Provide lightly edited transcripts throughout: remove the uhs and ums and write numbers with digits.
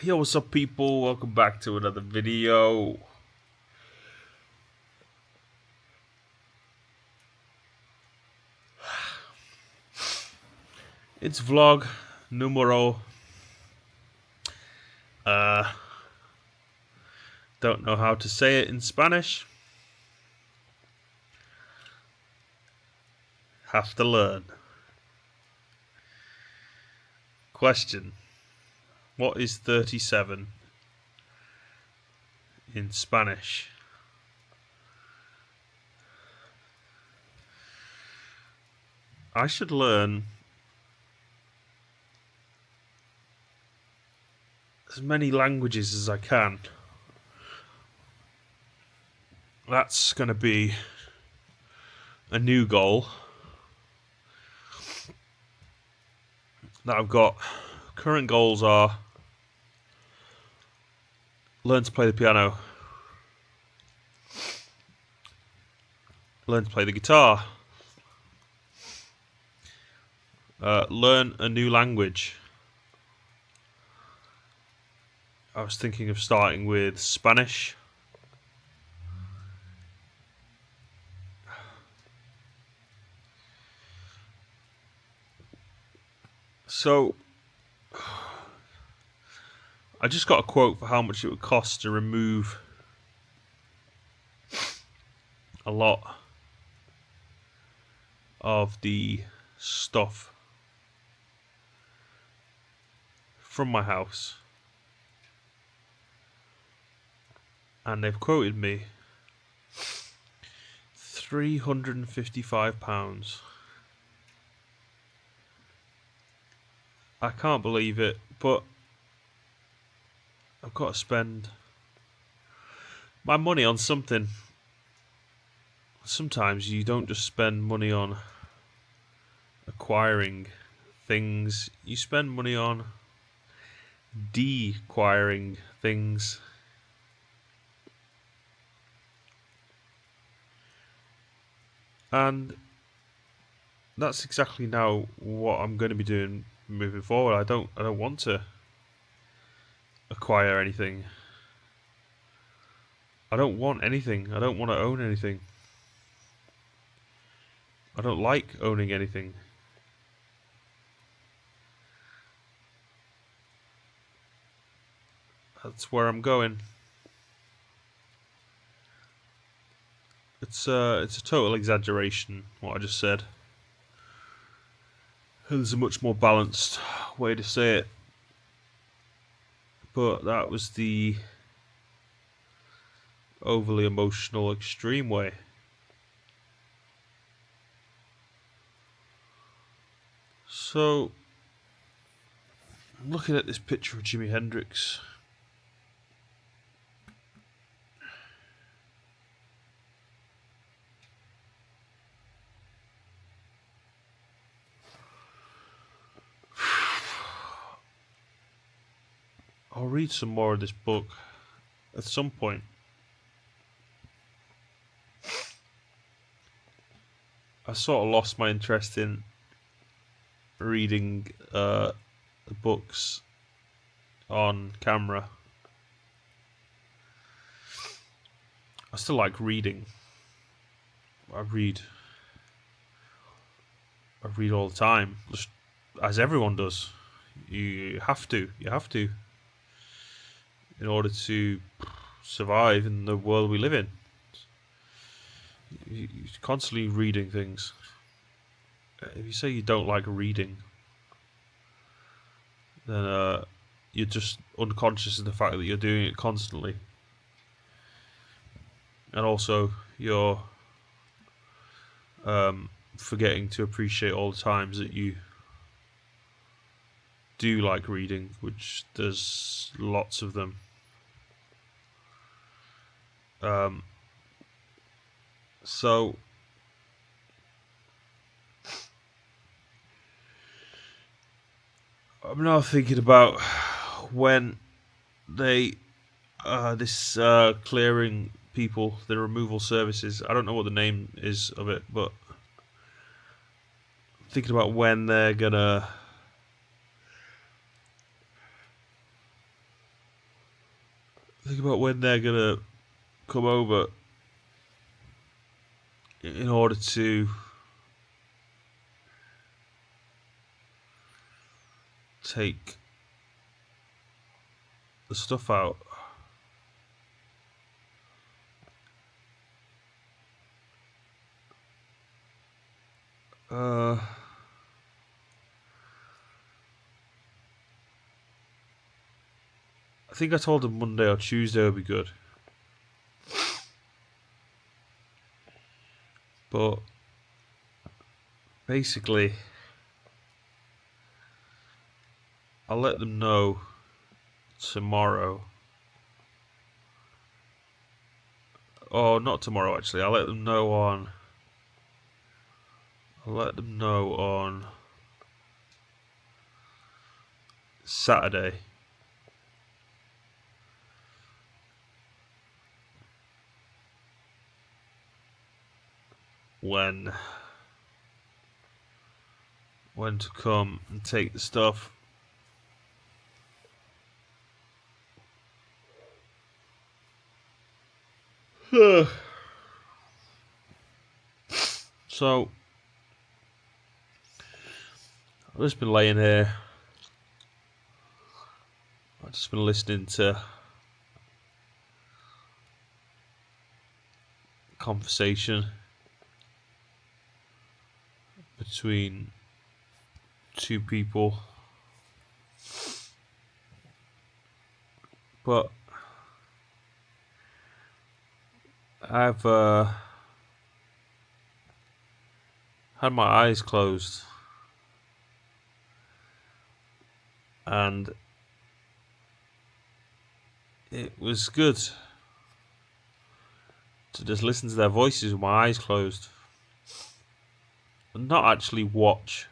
Yo, what's up, people? Welcome back to another video. It's vlog numero. Uh, don't know how to say it in Spanish. Have to learn. Question: what is 37 in Spanish? I should learn as many languages as I can. That's going to be a new goal that I've got. Current goals are learn to play the piano, learn to play the guitar, learn a new language. I was thinking of starting with Spanish. So, I just got a quote for how much it would cost to remove a lot of the stuff from my house. And they've quoted me £355. I can't believe it, but I've got to spend my money on something. Sometimes you don't just spend money on acquiring things, you spend money on de-acquiring things. And that's exactly now what I'm going to be doing moving forward. I don't want to acquire anything. I don't want anything. I don't want to own anything. I don't like owning anything. That's where I'm going. It's a total exaggeration what I just said. There's a much more balanced way to say it. But that was the overly emotional, extreme way. So, I'm looking at this picture of Jimi Hendrix. I'll read some more of this book at some point. I sort of lost my interest in reading the books on camera. I still like reading. I read all the time, just as everyone does. You have to in order to survive in the world we live in. You're constantly reading things. If you say you don't like reading, then you're just unconscious of the fact that you're doing it constantly. And also, you're forgetting to appreciate all the times that you do like reading, which there's lots of them. So I'm now thinking about when they this clearing people, the removal services. I don't know what the name is of it, but I'm thinking about when they're gonna think about when they're gonna come over in order to take the stuff out. I think I told them Monday or Tuesday would be good. But basically, I'll let them know tomorrow. Or not tomorrow, actually. I'll let them know on Saturday. When to come and take the stuff. So I've just been laying here. I've just been listening to conversation between two people. But I've had my eyes closed, and it was good to just listen to their voices with my eyes closed and not actually watch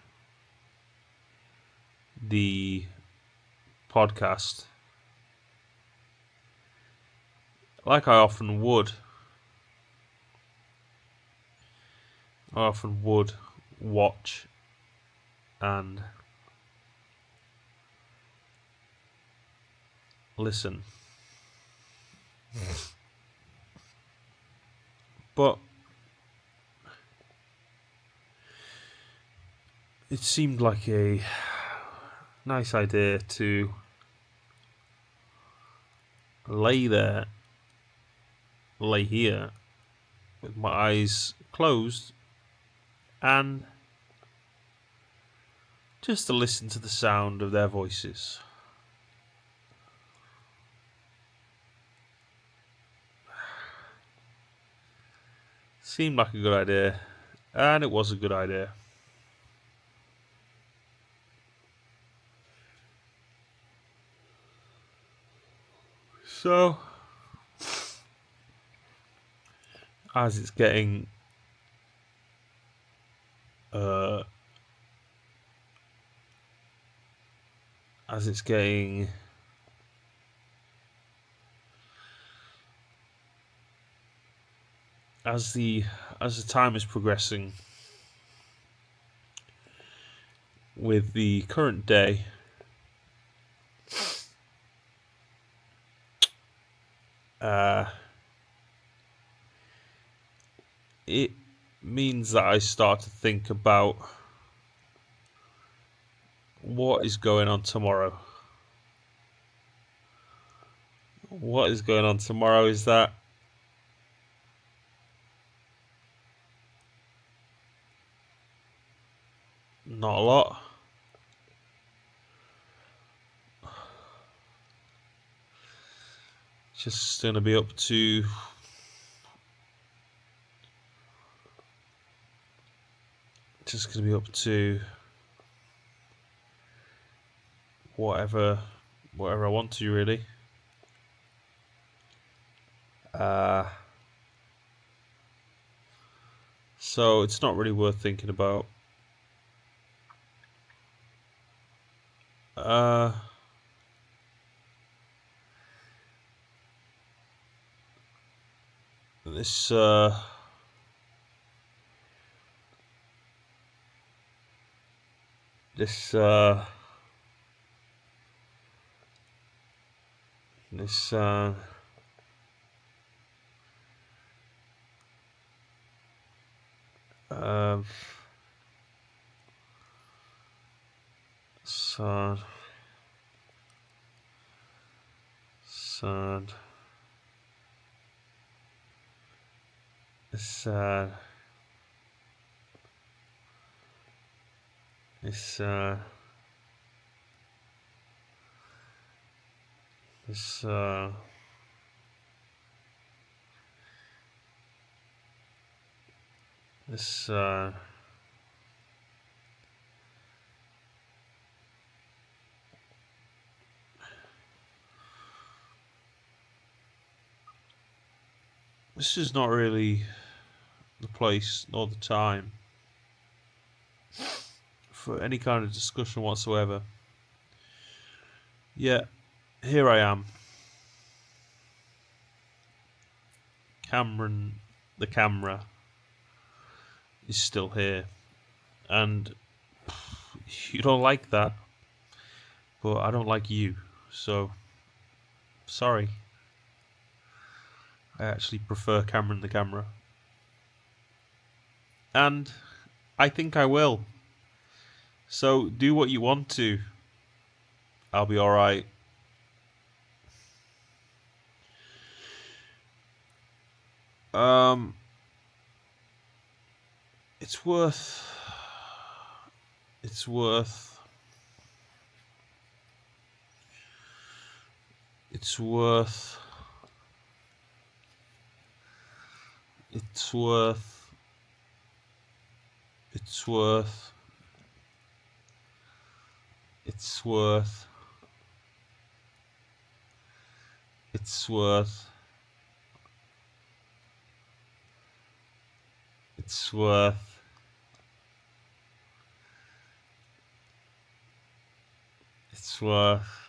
the podcast like I often would. I often would watch and listen. But it seemed like a nice idea to lay here with my eyes closed and just to listen to the sound of their voices. Seemed like a good idea, and it was a good idea. So, as it's getting as the time is progressing with the current day, it means that I start to think about what is going on tomorrow. What is going on tomorrow is that not a lot. Just going to be up to whatever I want to, really. So it's not really worth thinking about. This Sad. Sad. It's sad. It's sad. It's It's This is not really the place nor the time for any kind of discussion whatsoever. Yet, here I am. Cameron, the camera, is still here. And you don't like that. But I don't like you. So, sorry. I actually prefer Cameron the camera. And I think I will. So, do what you want to. I'll be alright. It's worth. It's worth. It's worth. It's worth. It's worth. It's worth. It's worth. It's worth. It's worth.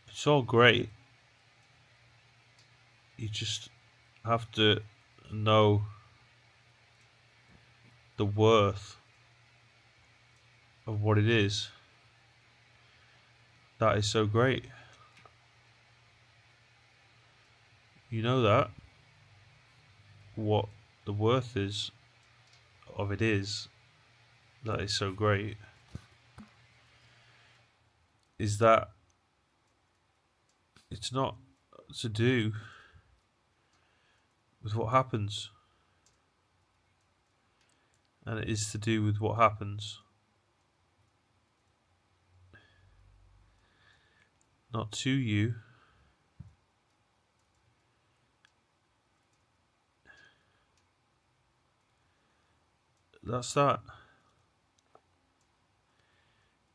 It's all great. You just have to know the worth of what it is. That is so great. You know that. What the worth is of it is. That is so great. Is that it's not to do with what happens. And it is to do with what happens. Not to you. That's that.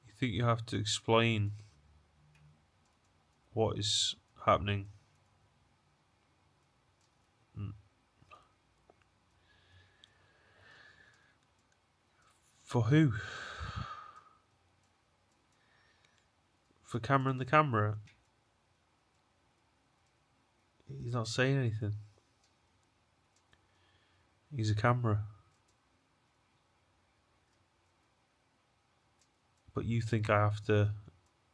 You think you have to explain what is happening. For who? For Cameron the camera. He's not saying anything. He's a camera. But you think I have to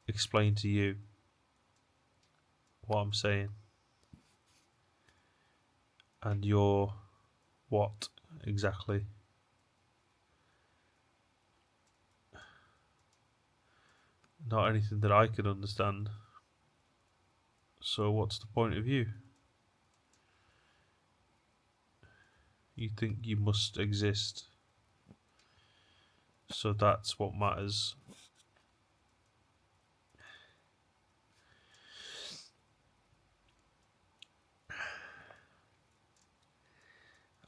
explain to you what I'm saying. And you're what exactly? Not anything that I can understand. So what's the point of you? You think you must exist. So that's what matters.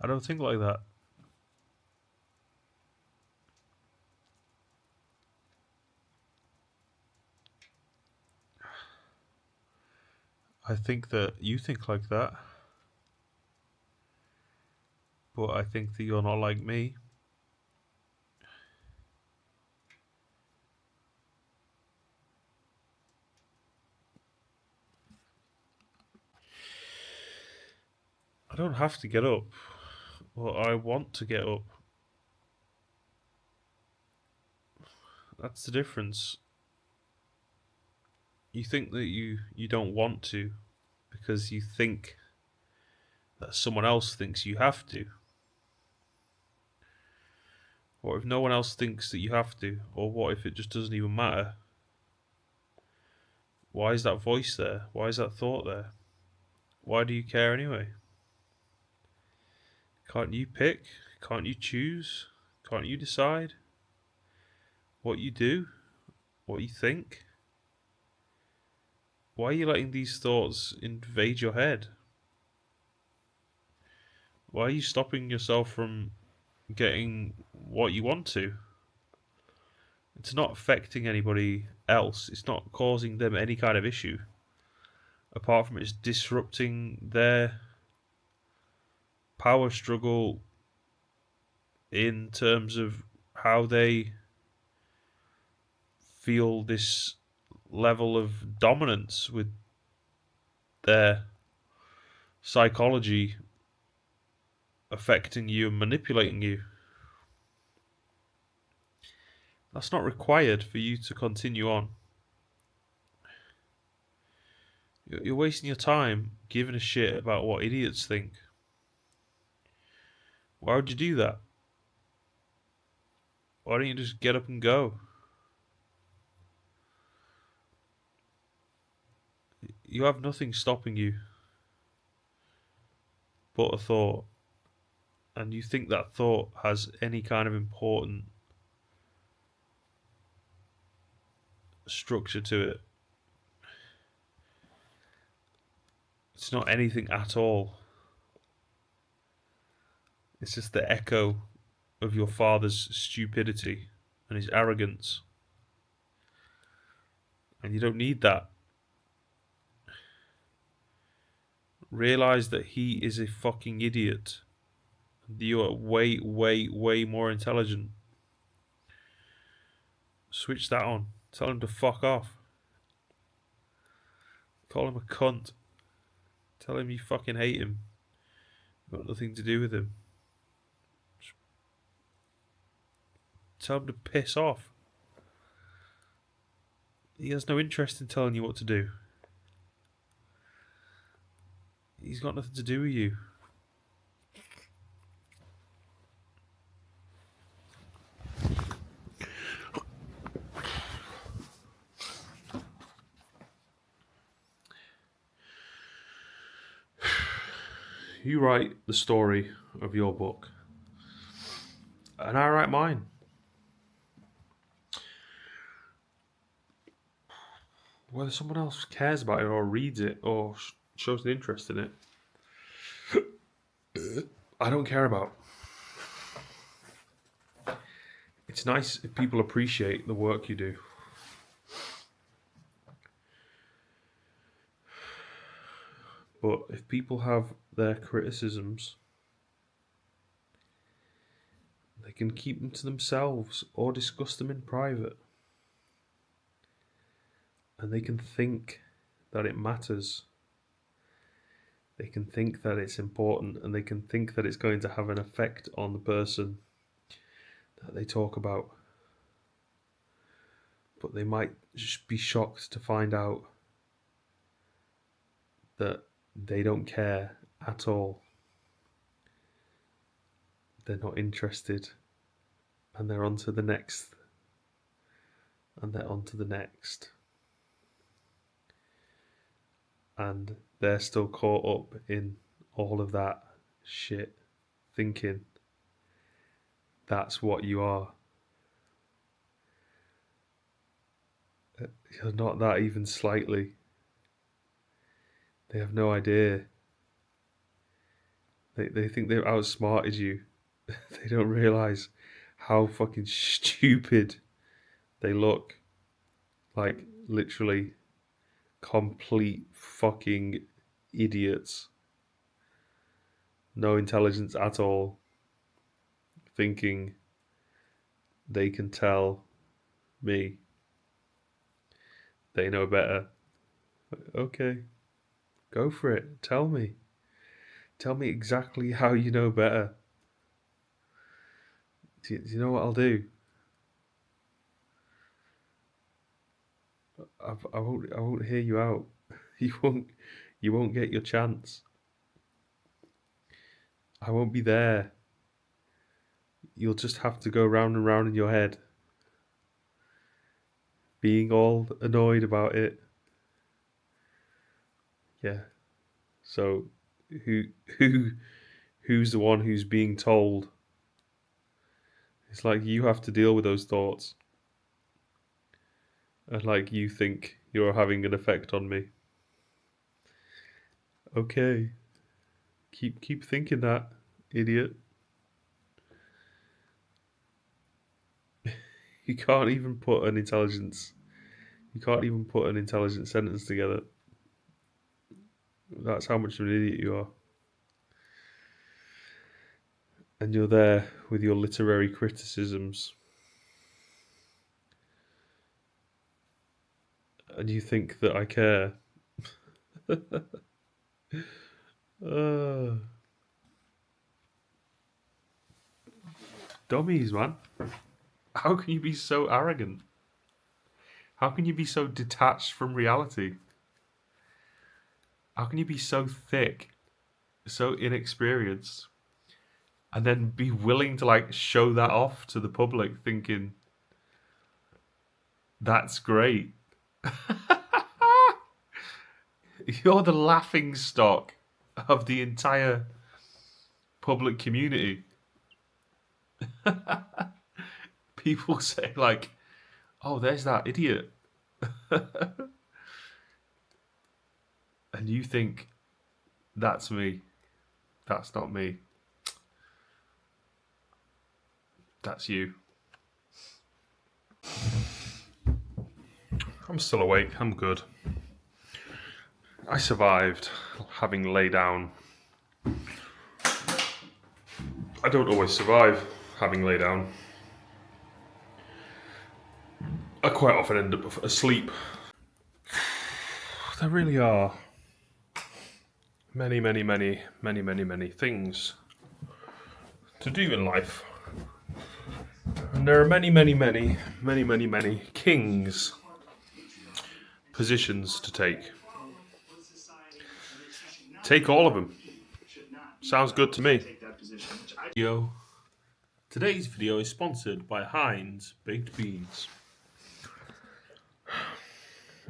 I don't think like that. I think that you think like that. But I think that you're not like me. I don't have to get up. Well, I want to get up. That's the difference. You think that you don't want to because you think that someone else thinks you have to. Or if no one else thinks that you have to, or what if it just doesn't even matter? Why is that voice there? Why is that thought there? Why do you care anyway? Can't you pick? Can't you choose? Can't you decide what you do? What you think? Why are you letting these thoughts invade your head? Why are you stopping yourself from getting what you want to? It's not affecting anybody else. It's not causing them any kind of issue. Apart from it's disrupting their power struggle in terms of how they feel this level of dominance with their psychology affecting you and manipulating you. That's not required for you to continue on. You're wasting your time giving a shit about what idiots think. Why would you do that? Why don't you just get up and go? You have nothing stopping you but a thought, and you think that thought has any kind of important structure to it. It's not anything at all. It's just the echo of your father's stupidity and his arrogance. And you don't need that. Realize that he is a fucking idiot. You are way, way, way more intelligent. Switch that on. Tell him to fuck off. Call him a cunt. Tell him you fucking hate him. You've got nothing to do with him. Tell him to piss off. He has no interest in telling you what to do. He's got nothing to do with you. You write the story of your book, and I write mine. Whether someone else cares about it or reads it or shows an interest in it, I don't care about. It's nice if people appreciate the work you do. But if people have their criticisms, they can keep them to themselves or discuss them in private. And they can think that it matters. They can think that it's important, and they can think that it's going to have an effect on the person that they talk about. But they might just be shocked to find out that they don't care at all. They're not interested. And they're on to the next. And they're on to the next. And they're still caught up in all of that shit, thinking that's what you are. You're not that even slightly. They have no idea. They think they've outsmarted you. They don't realise how fucking stupid they look. Like, literally complete fucking idiots. No intelligence at all. Thinking they can tell me. They know better. Okay, go for it. Tell me. Tell me exactly how you know better. Do you know what I'll do? I won't hear you out. You won't get your chance. I won't be there. You'll just have to go round and round in your head, being all annoyed about it. Yeah. So, who who who's the one who's being told? It's like you have to deal with those thoughts, and like you think you're having an effect on me. Okay, keep thinking that, idiot. You can't even put an intelligence. You can't even put an intelligent sentence together. That's how much of an idiot you are. And you're there with your literary criticisms, and you think that I care. uh, Dummies, man. How can you be so arrogant? How can you be so detached from reality? How can you be so thick, so inexperienced, and then be willing to like show that off to the public, thinking that's great? You're the laughing stock of the entire public community. People say like, "Oh, there's that idiot," and you think that's me. That's not me. That's you. I'm still awake. I'm good. I survived having lay down. I don't always survive having lay down. I quite often end up asleep. There really are many things to do in life. And there are many kings positions to take. Take all of them. Sounds good to me. Today's video is sponsored by Heinz Baked Beans.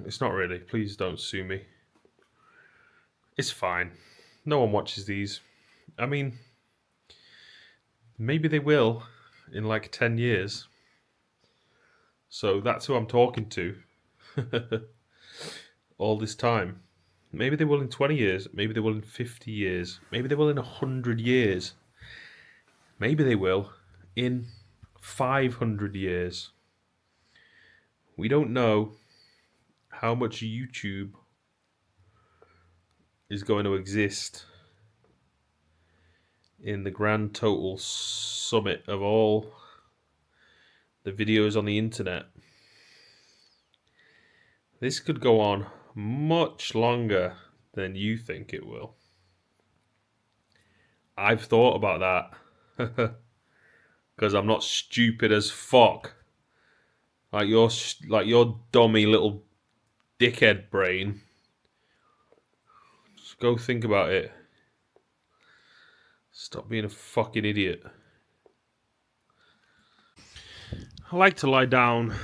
It's not really. Please don't sue me. It's fine. No one watches these. I mean, maybe they will in like 10 years. So that's who I'm talking to all this time. Maybe they will in 20 years. Maybe they will in 50 years. Maybe they will in 100 years. Maybe they will in 500 years. We don't know how much YouTube is going to exist in the grand total summit of all the videos on the internet. This could go on much longer than you think it will. I've thought about that because I'm not stupid as fuck like your dummy little dickhead brain. Just go think about it. Stop being a fucking idiot. I like to lie down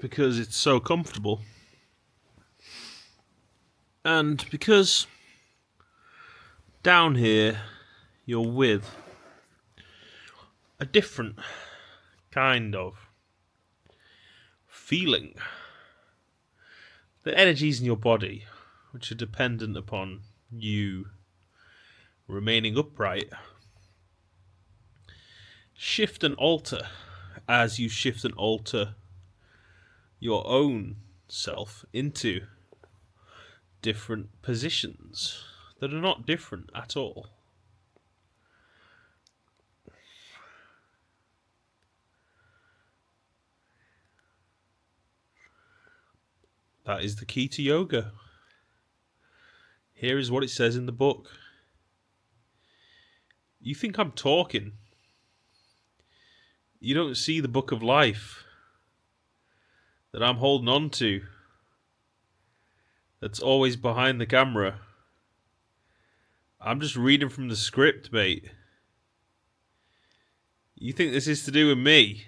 because it's so comfortable. And because down here you're with a different kind of feeling. The energies in your body, which are dependent upon you remaining upright, shift and alter as you shift and alter your own self into different positions that are not different at all. That is the key to yoga. Here is what it says in the book. You think I'm talking? You don't see the book of life that I'm holding on to, that's always behind the camera. I'm just reading from the script, mate. You think this is to do with me?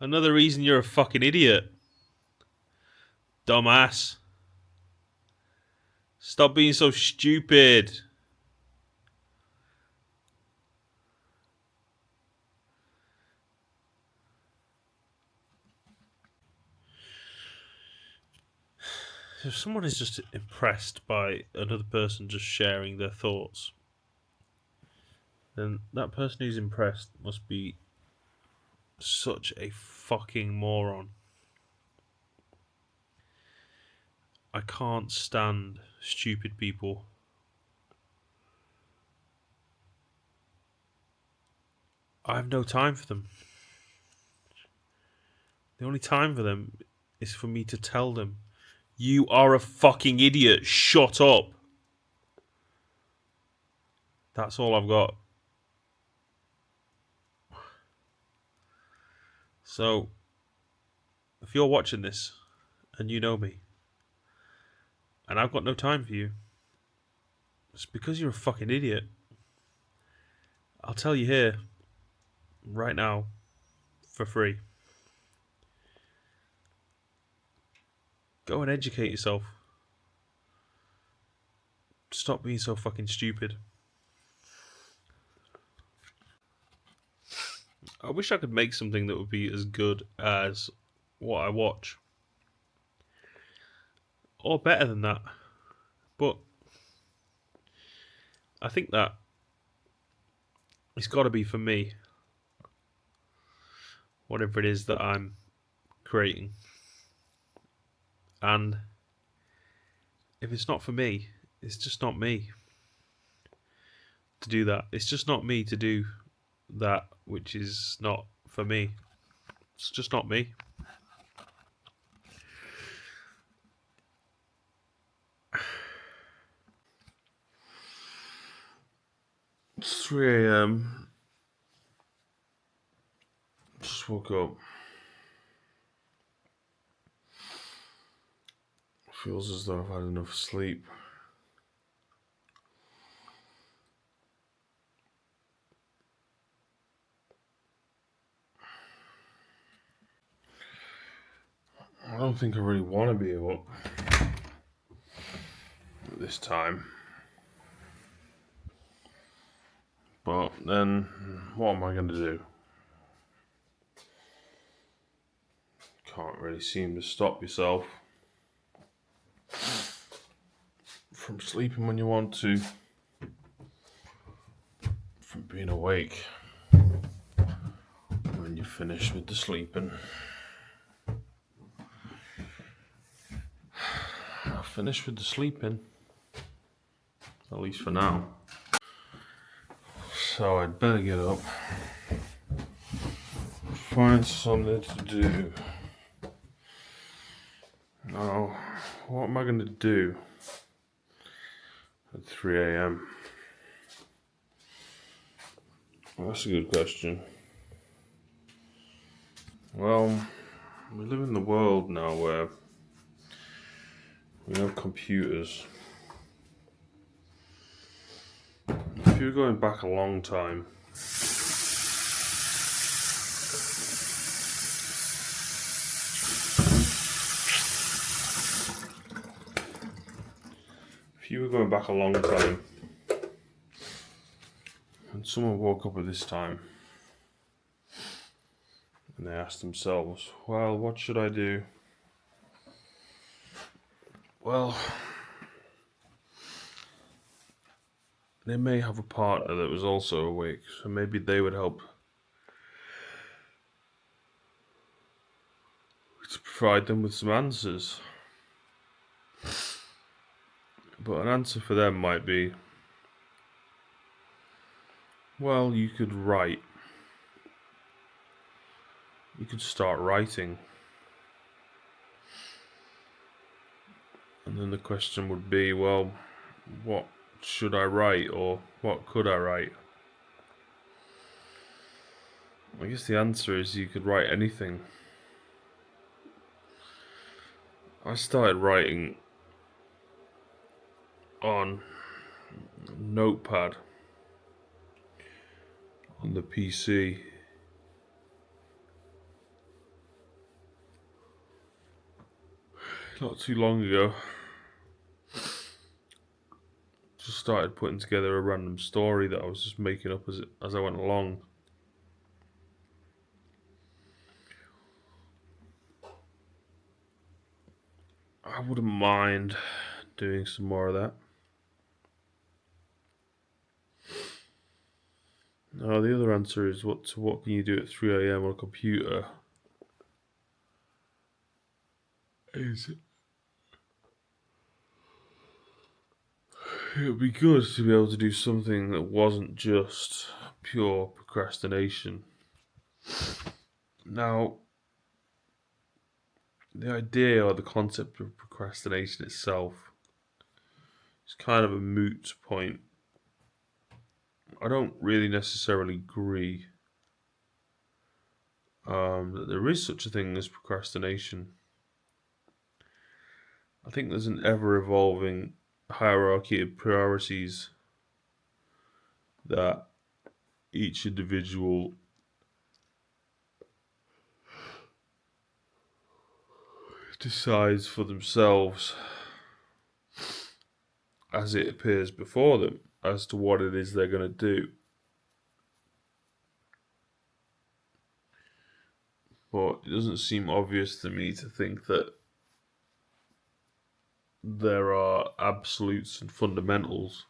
Another reason you're a fucking idiot. Dumbass. Stop being so stupid. If someone is just impressed by another person just sharing their thoughts, then that person who's impressed must be such a fucking moron. I can't stand stupid people. I have no time for them. The only time for them is for me to tell them, you are a fucking idiot, shut up. That's all I've got. So, if you're watching this and you know me, and I've got no time for you, it's because you're a fucking idiot. I'll tell you here, right now, for free. Go and educate yourself. Stop being so fucking stupid. I wish I could make something that would be as good as what I watch. Or better than that. But I think that it's got to be for me. Whatever it is that I'm creating. And if it's not for me, it's just not me to do that. It's just not me to do that which is not for me. It's just not me. It's 3 a.m. Just woke up. Feels as though I've had enough sleep. I don't think I really want to be up at this time. But then, what am I going to do? Can't really seem to stop yourself from sleeping when you want to, from being awake when you're finished with the sleeping. I've finished with the sleeping, at least for now. So I'd better get up, find something to do. Now, what am I going to do at 3 a.m? Well, that's a good question. Well, we live in the world now where we have computers. If you're going back a long time, and someone woke up at this time and they asked themselves, well, what should I do? Well, they may have a partner that was also awake, so maybe they would help to provide them with some answers. But an answer for them might be, well, you could write. You could start writing. And then the question would be, well, what should I write, or what could I write? I guess the answer is you could write anything. I started writing on Notepad on the PC not too long ago. Just started putting together a random story that I was just making up as I went along. I wouldn't mind doing some more of that. Now the other answer is what can you do at 3 a.m. on a computer? It would be good to be able to do something that wasn't just pure procrastination. Now, the idea or the concept of procrastination itself is kind of a moot point. I don't really necessarily agree that there is such a thing as procrastination. I think there's an ever evolving hierarchy of priorities that each individual decides for themselves as it appears before them as to what it is they're going to do. But it doesn't seem obvious to me to think that there are absolutes and fundamentals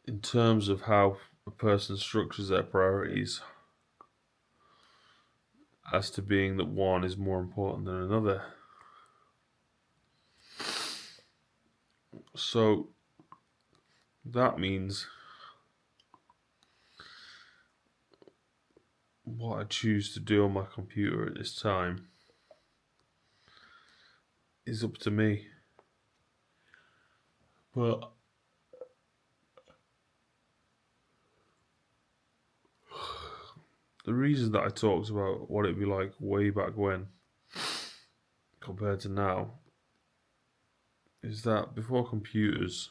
in terms of how a person structures their priorities as to being that one is more important than another. So that means what I choose to do on my computer at this time is up to me. But the reason that I talked about what it'd be like way back when compared to now is that before computers,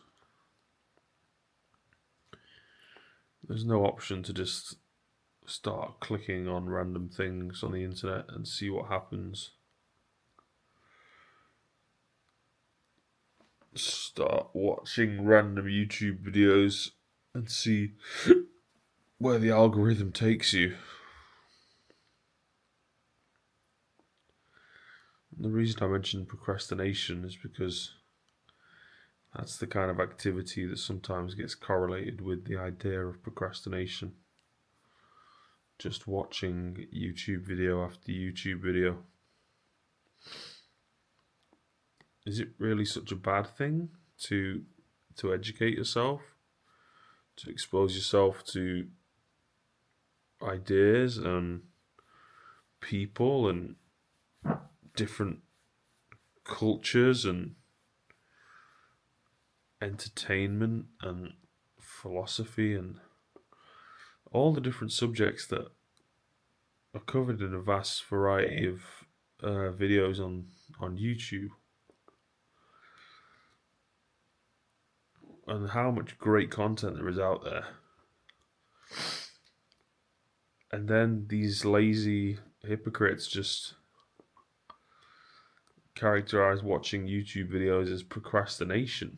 there's no option to just start clicking on random things on the internet and see what happens. Start watching random YouTube videos and see where the algorithm takes you. And the reason I mentioned procrastination is because that's the kind of activity that sometimes gets correlated with the idea of procrastination. Just watching YouTube video after YouTube video. Is it really such a bad thing to educate yourself, to expose yourself to ideas and people and different cultures and entertainment and philosophy and all the different subjects that are covered in a vast variety of videos on YouTube, and how much great content there is out there. And then these lazy hypocrites just characterize watching YouTube videos as procrastination.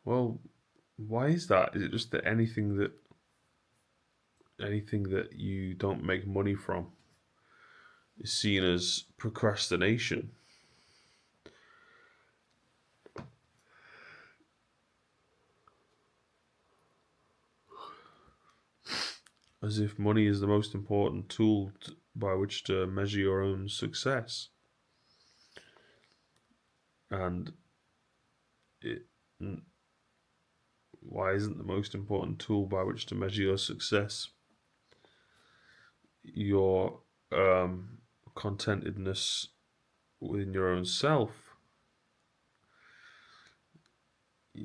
Well, why is that? Is it just that anything that you don't make money from is seen as procrastination? As if money is the most important tool by which to measure your own success. And why isn't the most important tool by which to measure your success your contentedness within your own self?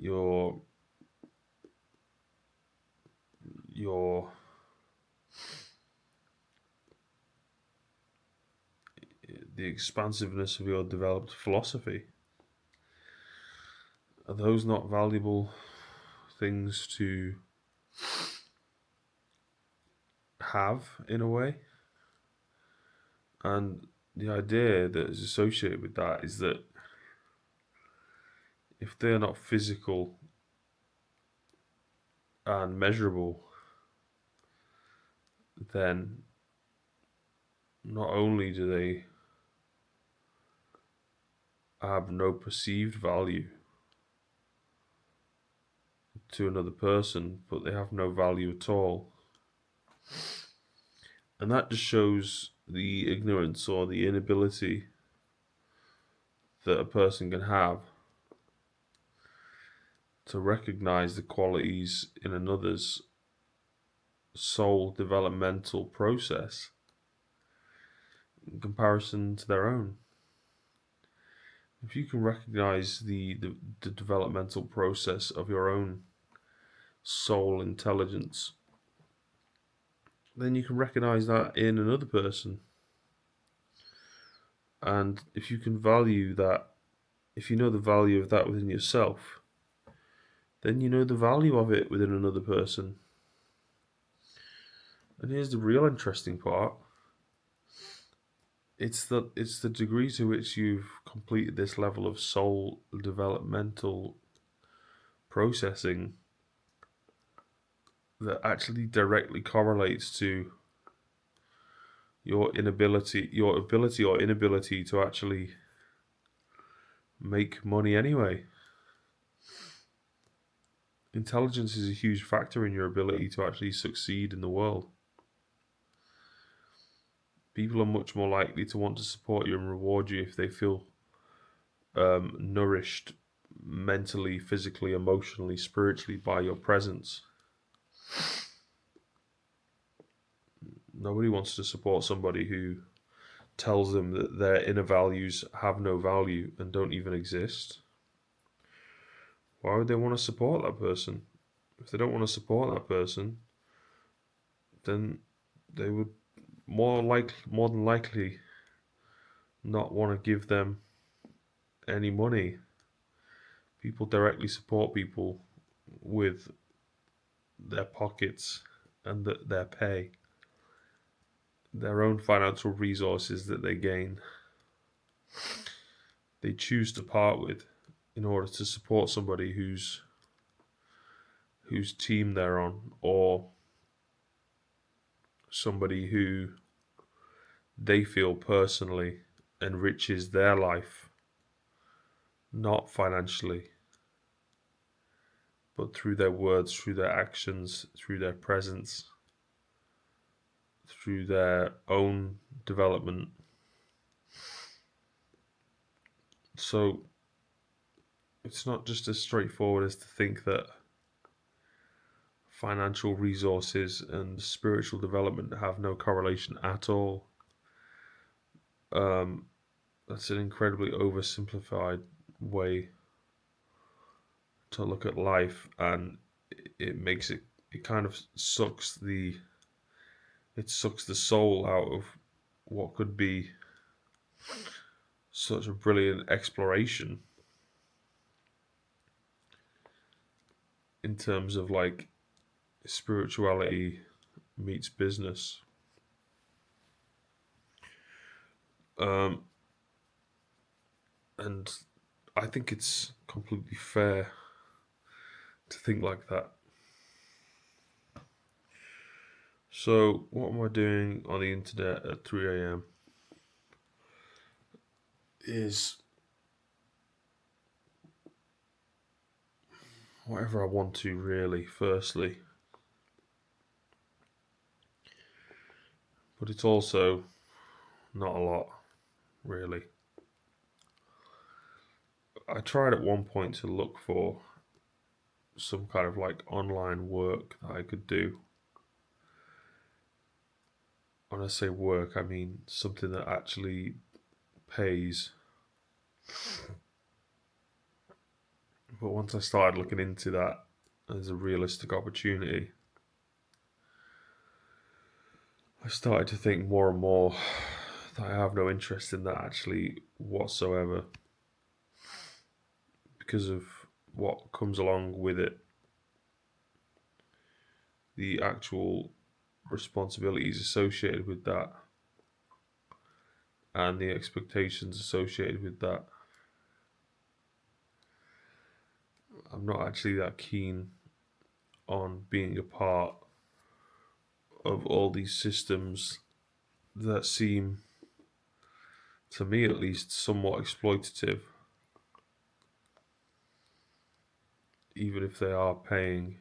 your your the expansiveness of your developed philosophy? Are those not valuable things to have in a way? And the idea that is associated with that is that if they're not physical and measurable, then not only do they have no perceived value to another person, but they have no value at all. And that just shows the ignorance or the inability that a person can have to recognize the qualities in another's soul developmental process in comparison to their own. If you can recognize the developmental process of your own soul intelligence, then you can recognize that in another person. And if you can value that, if you know the value of that within yourself, then you know the value of it within another person. And here's the real interesting part. It's the degree to which you've completed this level of soul developmental processing that actually directly correlates to your ability or inability to actually make money anyway. Intelligence is a huge factor in your ability to actually succeed in the world. People are much more likely to want to support you and reward you if they feel nourished mentally, physically, emotionally, spiritually by your presence. Nobody wants to support somebody who tells them that their inner values have no value and don't even exist. Why would they want to support that person? If they don't want to support that person, then they would more than likely not want to give them any money. People directly support people with their pockets and their pay, their own financial resources that they gain. They choose to part with in order to support somebody whose team they're on, or somebody who they feel personally enriches their life, not financially, but through their words, through their actions, through their presence, through their own development. So it's not just as straightforward as to think that financial resources and spiritual development have no correlation at all. That's an incredibly oversimplified way to look at life, and it makes it kind of sucks the soul out of what could be such a brilliant exploration in terms of like spirituality meets business. And I think it's completely fair to think like that. So, what am I doing on the internet at 3 a.m.? Is whatever I want to, really, firstly. But it's also not a lot, really. I tried at one point to look for some kind of like online work that I could do. When I say work, I mean something that actually pays. But But once I started looking into that as a realistic opportunity, I started to think more and more that I have no interest in that actually whatsoever, because of what comes along with it, the actual responsibilities associated with that, and the expectations associated with that. I'm not actually that keen on being a part of all these systems that seem, to me at least, somewhat exploitative, even if they are paying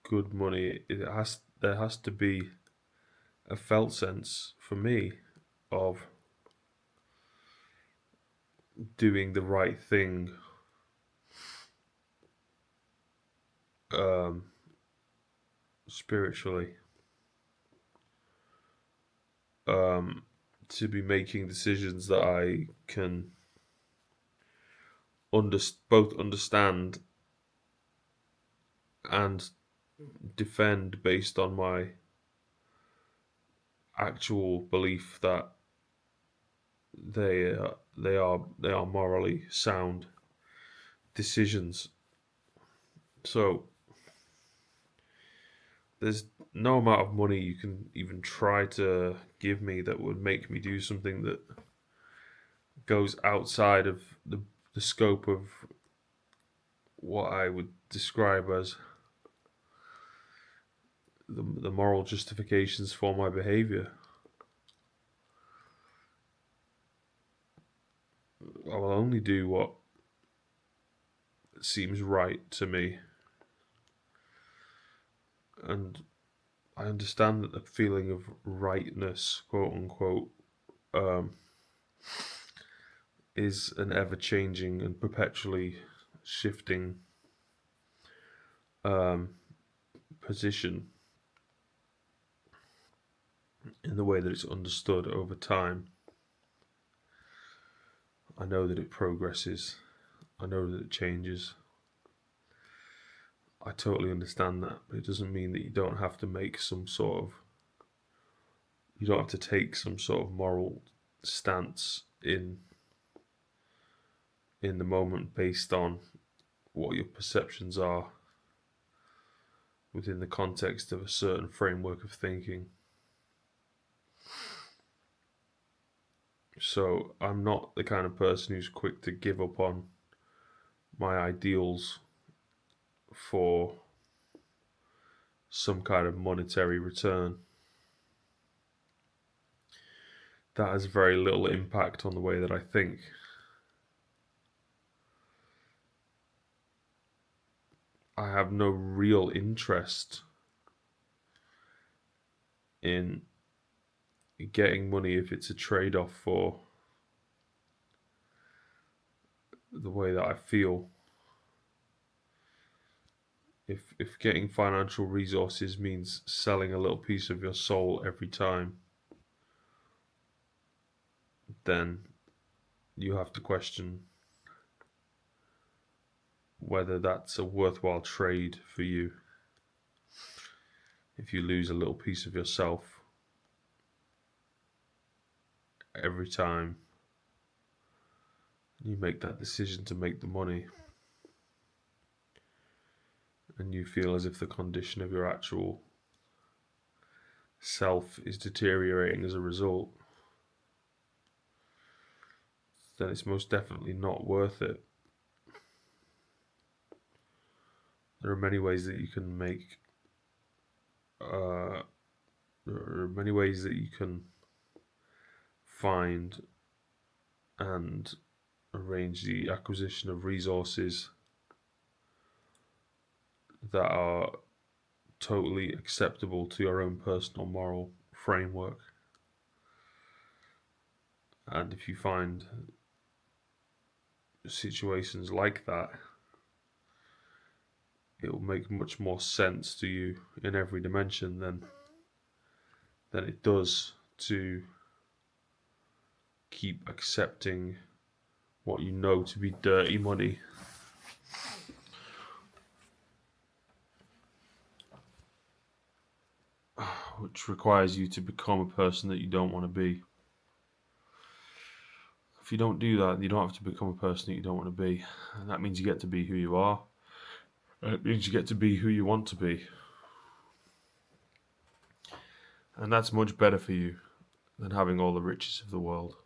good money. There has to be a felt sense for me of doing the right thing, um, spiritually, to be making decisions that I can both understand and defend based on my actual belief that they are morally sound decisions. So there's no amount of money you can even try to give me that would make me do something that goes outside of the scope of what I would describe as the moral justifications for my behavior. I will only do what seems right to me. And I understand that the feeling of rightness, quote unquote, is an ever changing and perpetually shifting position in the way that it's understood over time. I know that it progresses. I know that it changes. I totally understand that, but it doesn't mean that you don't have to make you don't have to take some sort of moral stance in the moment based on what your perceptions are within the context of a certain framework of thinking. So I'm not the kind of person who's quick to give up on my ideals for some kind of monetary return. That has very little impact on the way that I think. I have no real interest in getting money if it's a trade-off for the way that I feel. If getting financial resources means selling a little piece of your soul every time, then you have to question whether that's a worthwhile trade for you. If you lose a little piece of yourself every time you make that decision to make the money, and you feel as if the condition of your actual self is deteriorating as a result, then it's most definitely not worth it. There are many ways that you can find and arrange the acquisition of resources that are totally acceptable to your own personal moral framework. And if you find situations like that, it will make much more sense to you in every dimension than it does to keep accepting what you know to be dirty money. Which requires you to become a person that you don't want to be. If you don't do that, you don't have to become a person that you don't want to be. And that means you get to be who you are. And it means you get to be who you want to be. And that's much better for you than having all the riches of the world.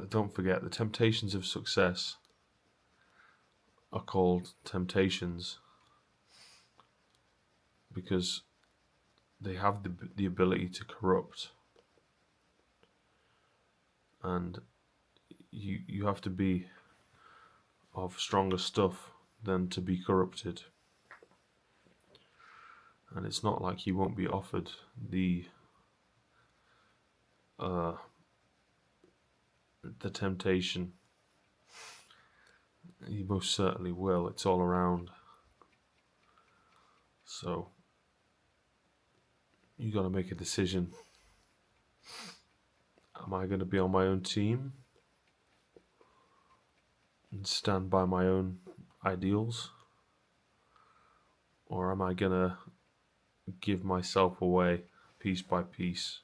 Don't forget, the temptations of success are called temptations because they have the ability to corrupt. And you have to be of stronger stuff than to be corrupted. And it's not like you won't be offered the temptation. You most certainly will. It's all around. So you got to make a decision. Am I going to be on my own team and stand by my own ideals? Or am I going to give myself away piece by piece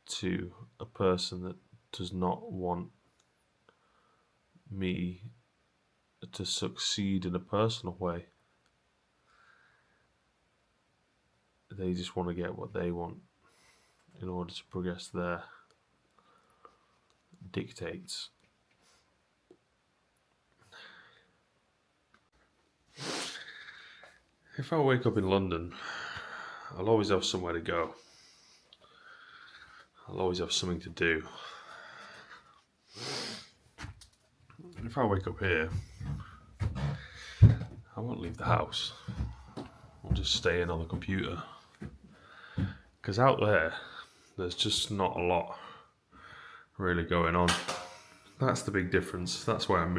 to a person that does not want me to succeed in a personal way? They just want to get what they want in order to progress their dictates. If I wake up in London, I'll always have somewhere to go. I'll always have something to do. If I wake up here, I won't leave the house. I'll just stay in on the computer. Because out there's just not a lot really going on. That's the big difference. That's why I'm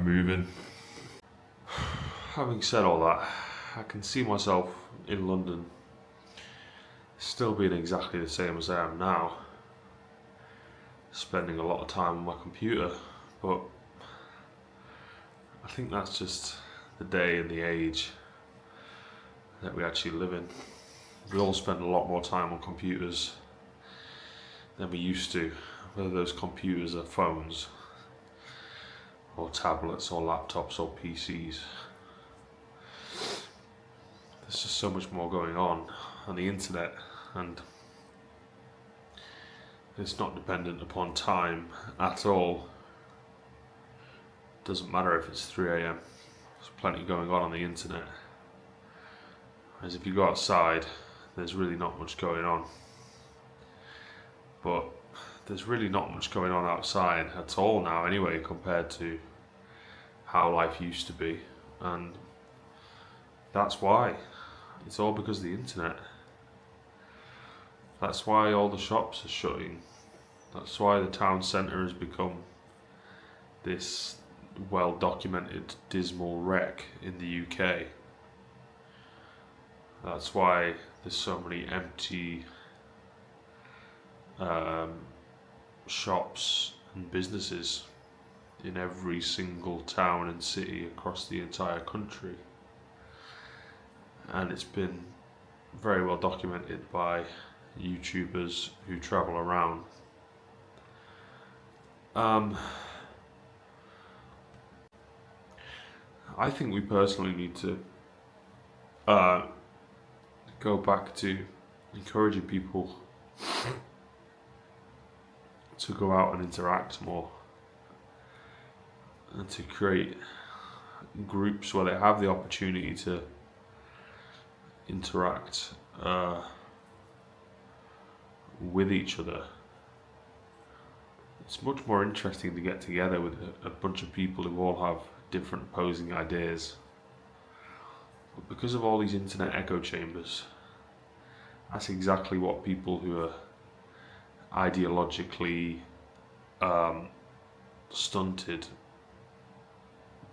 moving. Having said all that, I can see myself in London still being exactly the same as I am now, spending a lot of time on my computer, but I think that's just the day and the age that we actually live in. We all spend a lot more time on computers than we used to, whether those computers are phones or tablets or laptops or PCs. There's just so much more going on the internet, and it's not dependent upon time at all. Doesn't matter if it's 3 a.m. There's plenty going on the internet. Whereas if you go outside, there's really not much going on. But there's really not much going on outside at all now anyway, compared to how life used to be. And that's why. It's all because of the internet. That's why all the shops are shutting. That's why the town centre has become this well-documented dismal wreck in the UK. That's why there's so many empty shops and businesses in every single town and city across the entire country. And it's been very well documented by YouTubers who travel around. I think we personally need to go back to encouraging people to go out and interact more, and to create groups where they have the opportunity to interact with each other. It's much more interesting to get together with a bunch of people who all have different opposing ideas. But because of all these internet echo chambers, that's exactly what people who are ideologically stunted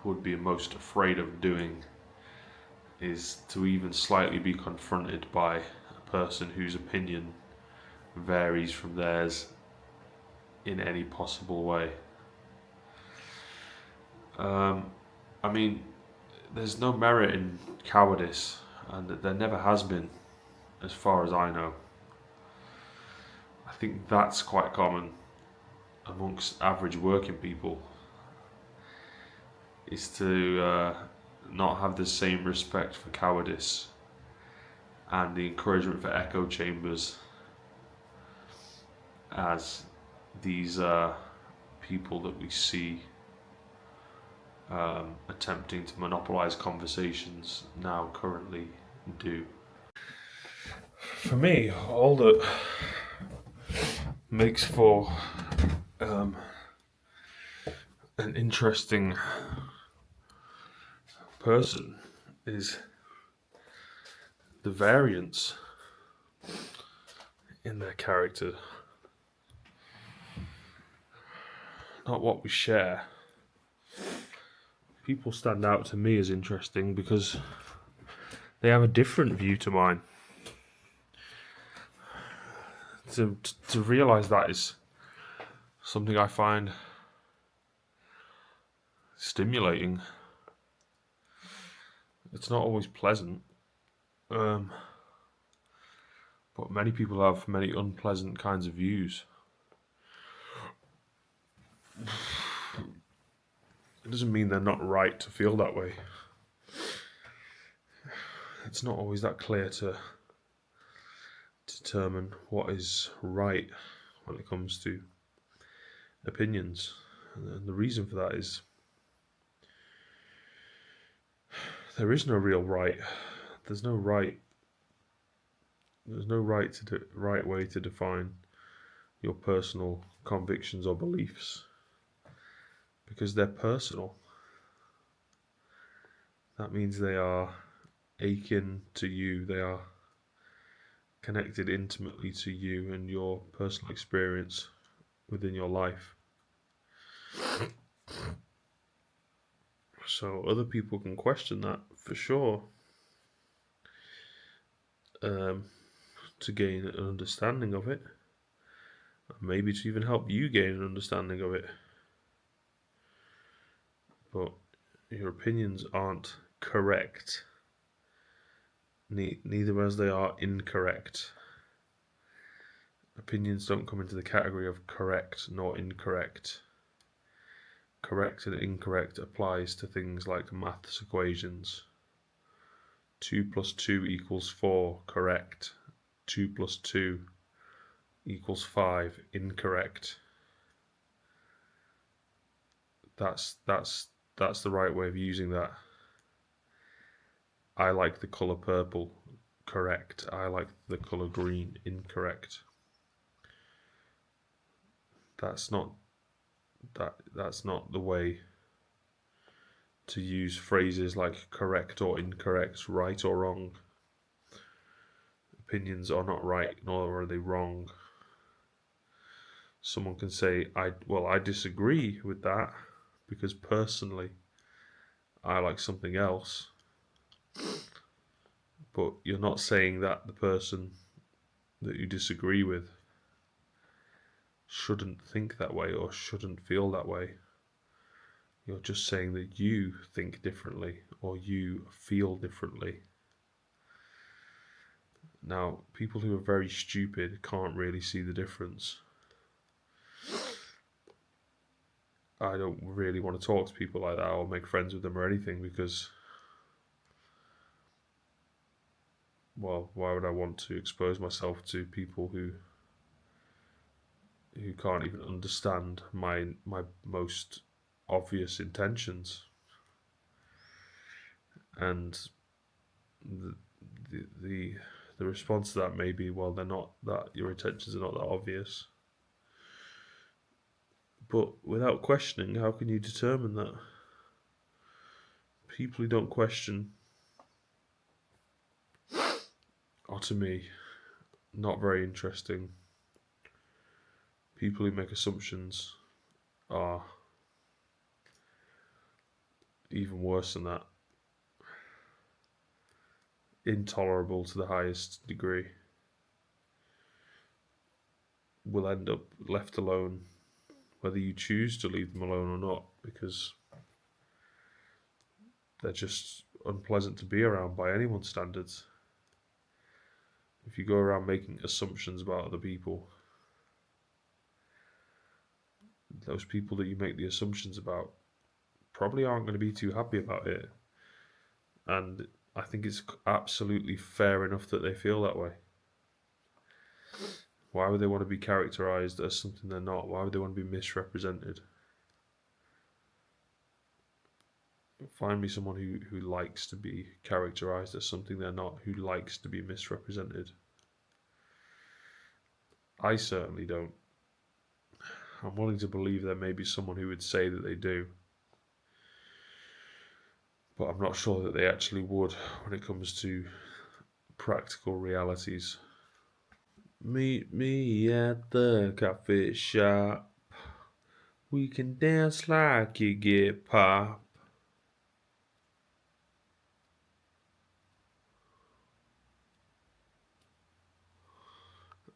would be most afraid of doing, is to even slightly be confronted by person whose opinion varies from theirs in any possible way. I mean, there's no merit in cowardice, and there never has been, as far as I know. I think that's quite common amongst average working people, is to not have the same respect for cowardice and the encouragement for echo chambers as these people that we see attempting to monopolize conversations now currently do. For me, all that makes for an interesting person is the variance in their character, not what we share. People stand out to me as interesting because they have a different view to mine. To realize that is something I find stimulating. It's not always pleasant, but many people have many unpleasant kinds of views. It doesn't mean they're not right to feel that way. It's not always that clear to determine what is right when it comes to opinions. And the reason for that is there is no real right. There's no right. There's no right way to define your personal convictions or beliefs, because they're personal. That means they are akin to you. They are connected intimately to you and your personal experience within your life. So other people can question that for sure, to gain an understanding of it, maybe to even help you gain an understanding of it. But your opinions aren't correct, neither as they are incorrect. Opinions don't come into the category of correct nor incorrect. Correct and incorrect applies to things like maths equations. 2 plus 2 equals 4, correct. 2 plus 2 equals 5, incorrect. That's the right way of using that. I like the colour purple, correct. I like the colour green, incorrect. That's not the way to use phrases like correct or incorrect, right or wrong. Opinions are not right, nor are they wrong. Someone can say, I disagree with that because personally I like something else. But you're not saying that the person that you disagree with shouldn't think that way or shouldn't feel that way. You're just saying that you think differently or you feel differently. Now, people who are very stupid can't really see the difference. I don't really want to talk to people like that or make friends with them or anything because, well, why would I want to expose myself to people who can't even understand my most obvious intentions? And the response to that may be, well, they're not that, your intentions are not that obvious. But without questioning, how can you determine that? People who don't question are, to me, not very interesting. People who make assumptions are even worse than that. Intolerable to the highest degree. will end up left alone, whether you choose to leave them alone or not, because they're just unpleasant to be around by anyone's standards. If you go around making assumptions about other people, those people that you make the assumptions about probably aren't going to be too happy about it. And I think it's absolutely fair enough that they feel that way. Why would they want to be characterized as something they're not? Why would they want to be misrepresented? Find me someone who likes to be characterized as something they're not, who likes to be misrepresented. I certainly don't. I'm willing to believe there may be someone who would say that they do, but I'm not sure that they actually would when it comes to practical realities. Meet me at the coffee shop. We can dance like you get pop.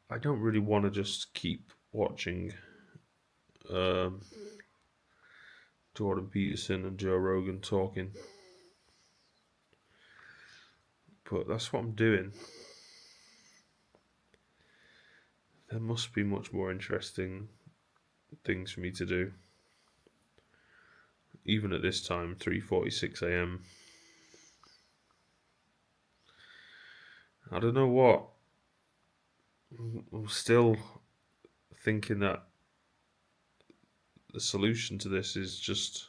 I don't really want to just keep watching Jordan Peterson and Joe Rogan talking, but that's what I'm doing. There must be much more interesting things for me to do. Even at this time, 3:46 a.m. I don't know what. I'm still thinking that the solution to this is just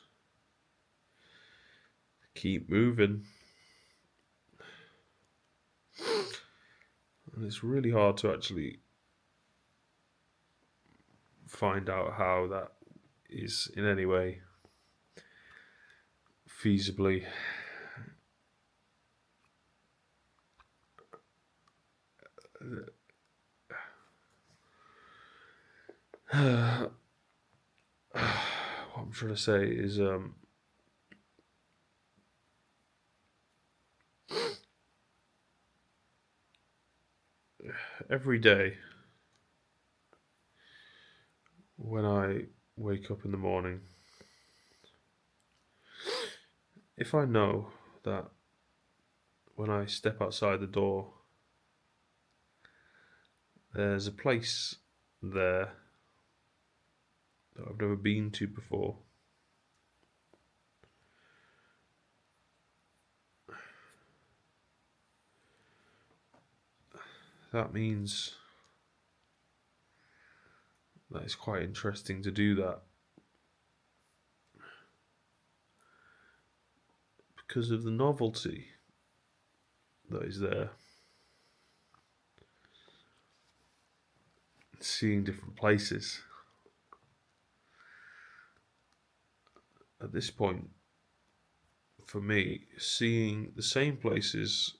keep moving. And it's really hard to actually find out how that is in any way feasibly what I'm trying to say is every day when I wake up in the morning, if I know that when I step outside the door, there's a place there that I've never been to before, that means that it's quite interesting to do that. Because of the novelty that is there. Seeing different places. At this point, for me, seeing the same places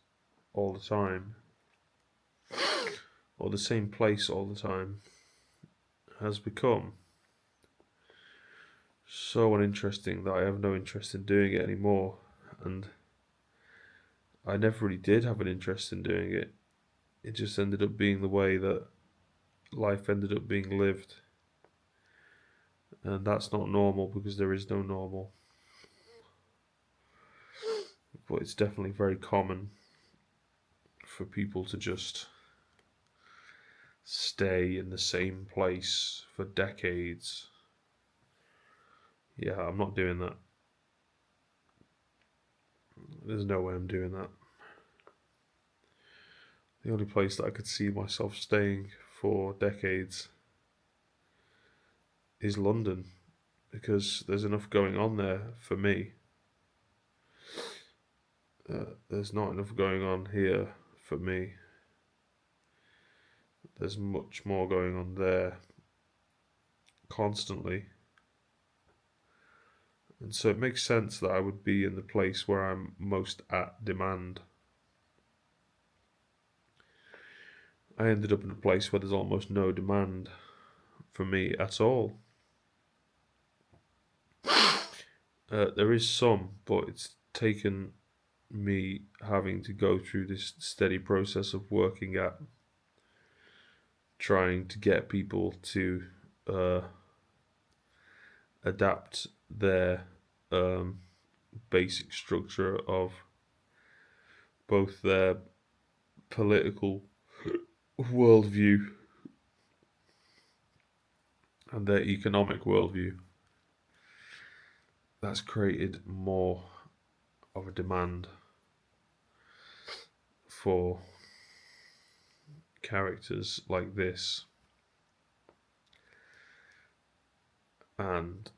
all the time, or the same place all the time, has become so uninteresting that I have no interest in doing it anymore. And I never really did have an interest in doing it. It just ended up being the way that life ended up being lived. And that's not normal because there is no normal. But it's definitely very common for people to just stay in the same place for decades. Yeah, I'm not doing that. There's no way I'm doing that. The only place that I could see myself staying for decades is London, because there's enough going on there for me. There's not enough going on here for me. There's much more going on there constantly. And so it makes sense that I would be in the place where I'm most at demand. I ended up in a place where there's almost no demand for me at all. There is some, but it's taken me having to go through this steady process of working at trying to get people to adapt their basic structure of both their political worldview and their economic worldview. That's created more of a demand for characters like this, and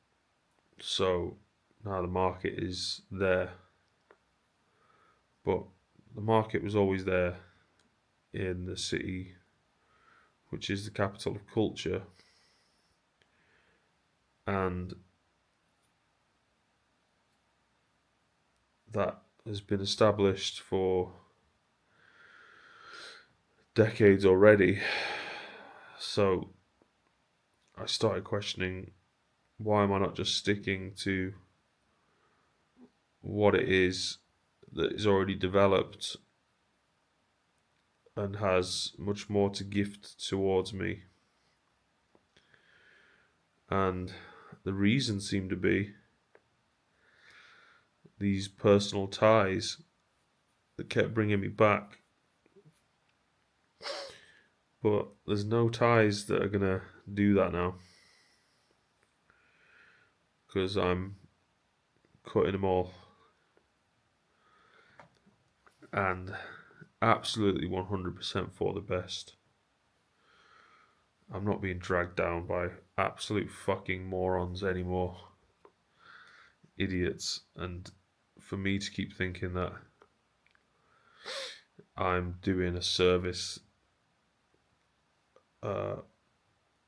so now the market is there, but the market was always there in the city, which is the capital of culture, and that has been established for decades already. So I started questioning, why am I not just sticking to what it is that is already developed and has much more to gift towards me? And the reason seemed to be these personal ties that kept bringing me back. But there's no ties that are going to do that now, because I'm cutting them all. And absolutely 100% for the best. I'm not being dragged down by absolute fucking morons anymore. Idiots. And for me to keep thinking that I'm doing a service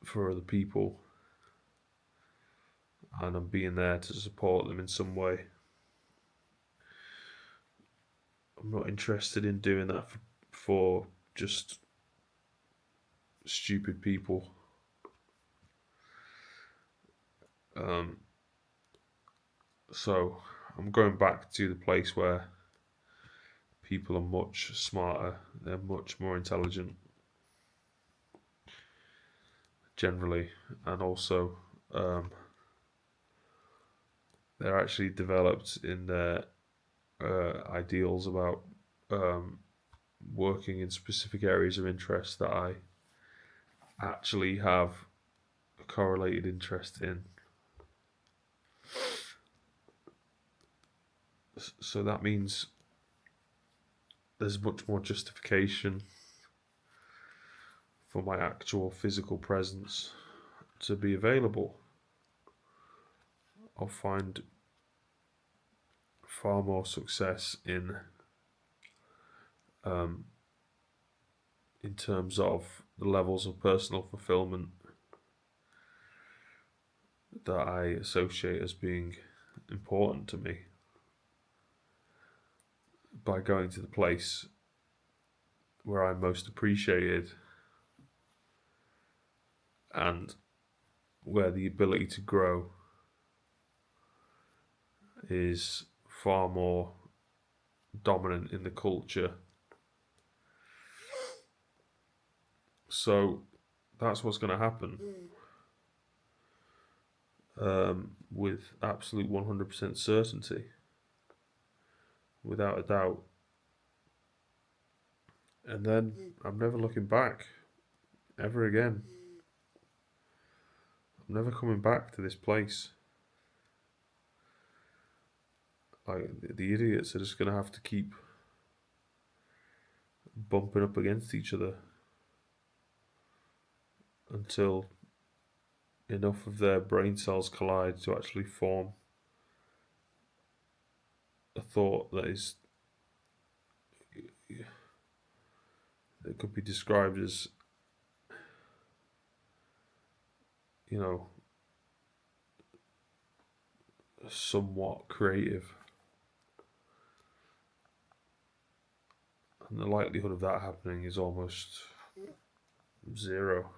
for other people and I'm being there to support them in some way, I'm not interested in doing that for just stupid people. So I'm going back to the place where people are much smarter, they're much more intelligent generally, and also they're actually developed in their ideals about working in specific areas of interest that I actually have a correlated interest in. So that means there's much more justification for my actual physical presence to be available. I'll find far more success in terms of the levels of personal fulfillment that I associate as being important to me by going to the place where I'm most appreciated and where the ability to grow is far more dominant in the culture. So that's what's going to happen with absolute 100% certainty, without a doubt. And then I'm never looking back ever again. I'm never coming back to this place. Like, the idiots are just going to have to keep bumping up against each other until enough of their brain cells collide to actually form a thought that could be described as, you know, somewhat creative. And the likelihood of that happening is almost zero.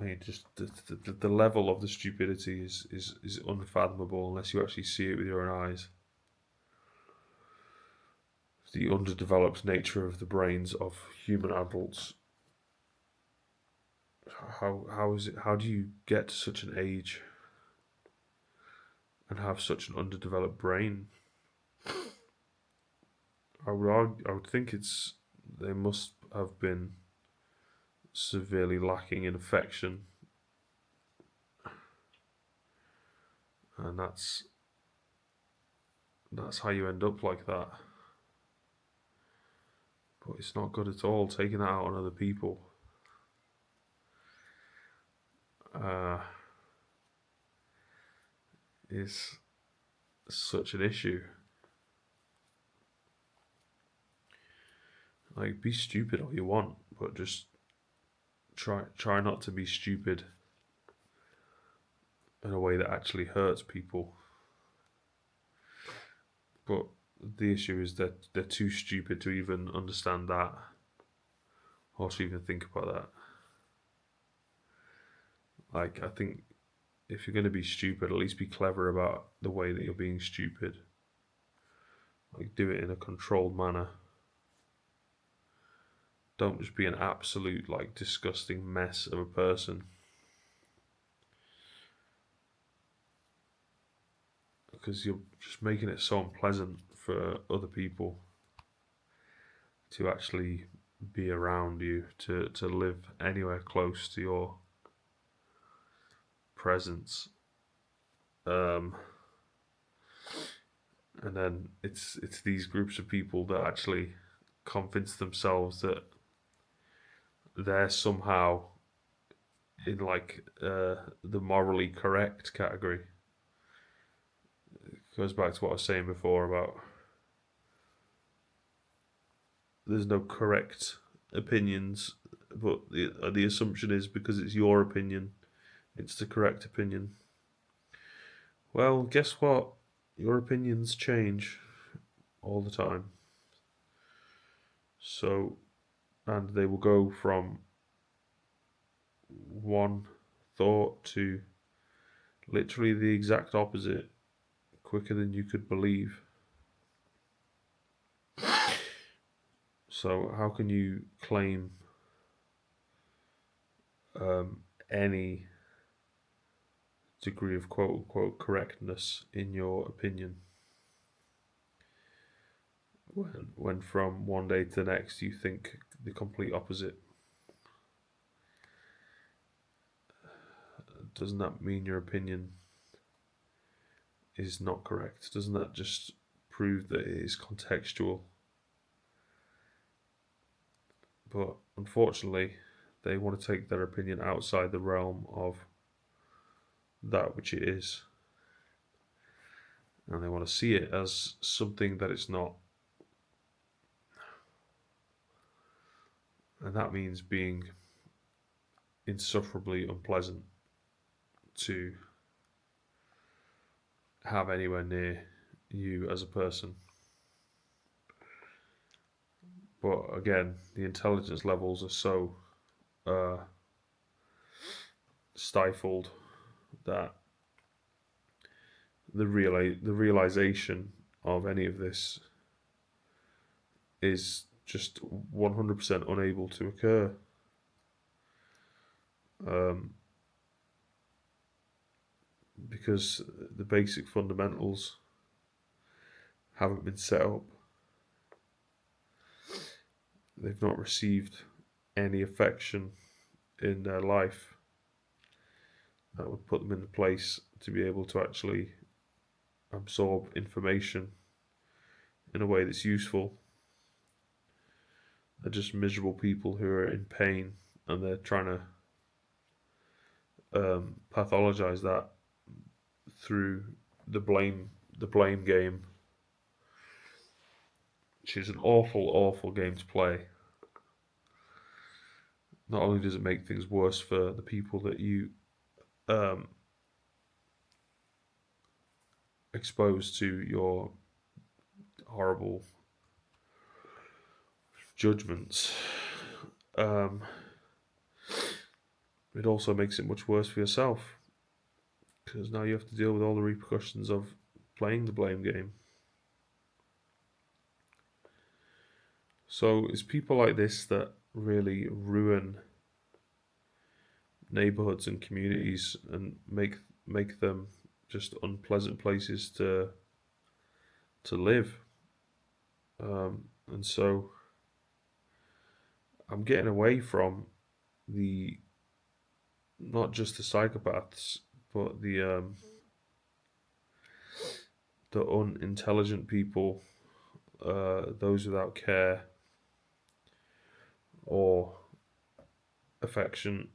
I mean, just the level of the stupidity is unfathomable unless you actually see it with your own eyes. The underdeveloped nature of the brains of human adults how is it? How do you get to such an age and have such an underdeveloped brain? I would think they must have been severely lacking in affection, and that's how you end up like that. But it's not good at all taking that out on other people. Uh, is such an issue. Like, be stupid all you want, but just try not to be stupid in a way that actually hurts people. But the issue is that they're too stupid to even understand that or to even think about that. Like, I think if you're going to be stupid, at least be clever about the way that you're being stupid. Like, do it in a controlled manner. Don't just be an absolute, like, disgusting mess of a person. Because you're just making it so unpleasant for other people to actually be around you, to live anywhere close to your presence. Um, and then it's these groups of people that actually convince themselves that they're somehow in like the morally correct category. It goes back to what I was saying before about there's no correct opinions, but the assumption is because it's your opinion, it's the correct opinion. Well, guess what? Your opinions change all the time. So, and they will go from one thought to literally the exact opposite quicker than you could believe. So, how can you claim any degree of quote unquote correctness in your opinion when from one day to the next you think the complete opposite? Doesn't that mean your opinion is not correct? Doesn't that just prove that it is contextual? But unfortunately, they want to take their opinion outside the realm of that which it is, and they want to see it as something that it's not. And that means being insufferably unpleasant to have anywhere near you as a person. But again, the intelligence levels are so uh, stifled that the realization of any of this is just 100% unable to occur. Um, because the basic fundamentals haven't been set up. They've not received any affection in their life that would put them in the place to be able to actually absorb information in a way that's useful. They're just miserable people who are in pain, and they're trying to pathologize that through the blame game, which is an awful game to play. Not only does it make things worse for the people that you um, expose to your horrible judgments, um, it also makes it much worse for yourself because now you have to deal with all the repercussions of playing the blame game. So it's people like this that really ruin neighborhoods and communities and make them just unpleasant places to live. And so I'm getting away from the not just the psychopaths, but the unintelligent people, those without care or affection,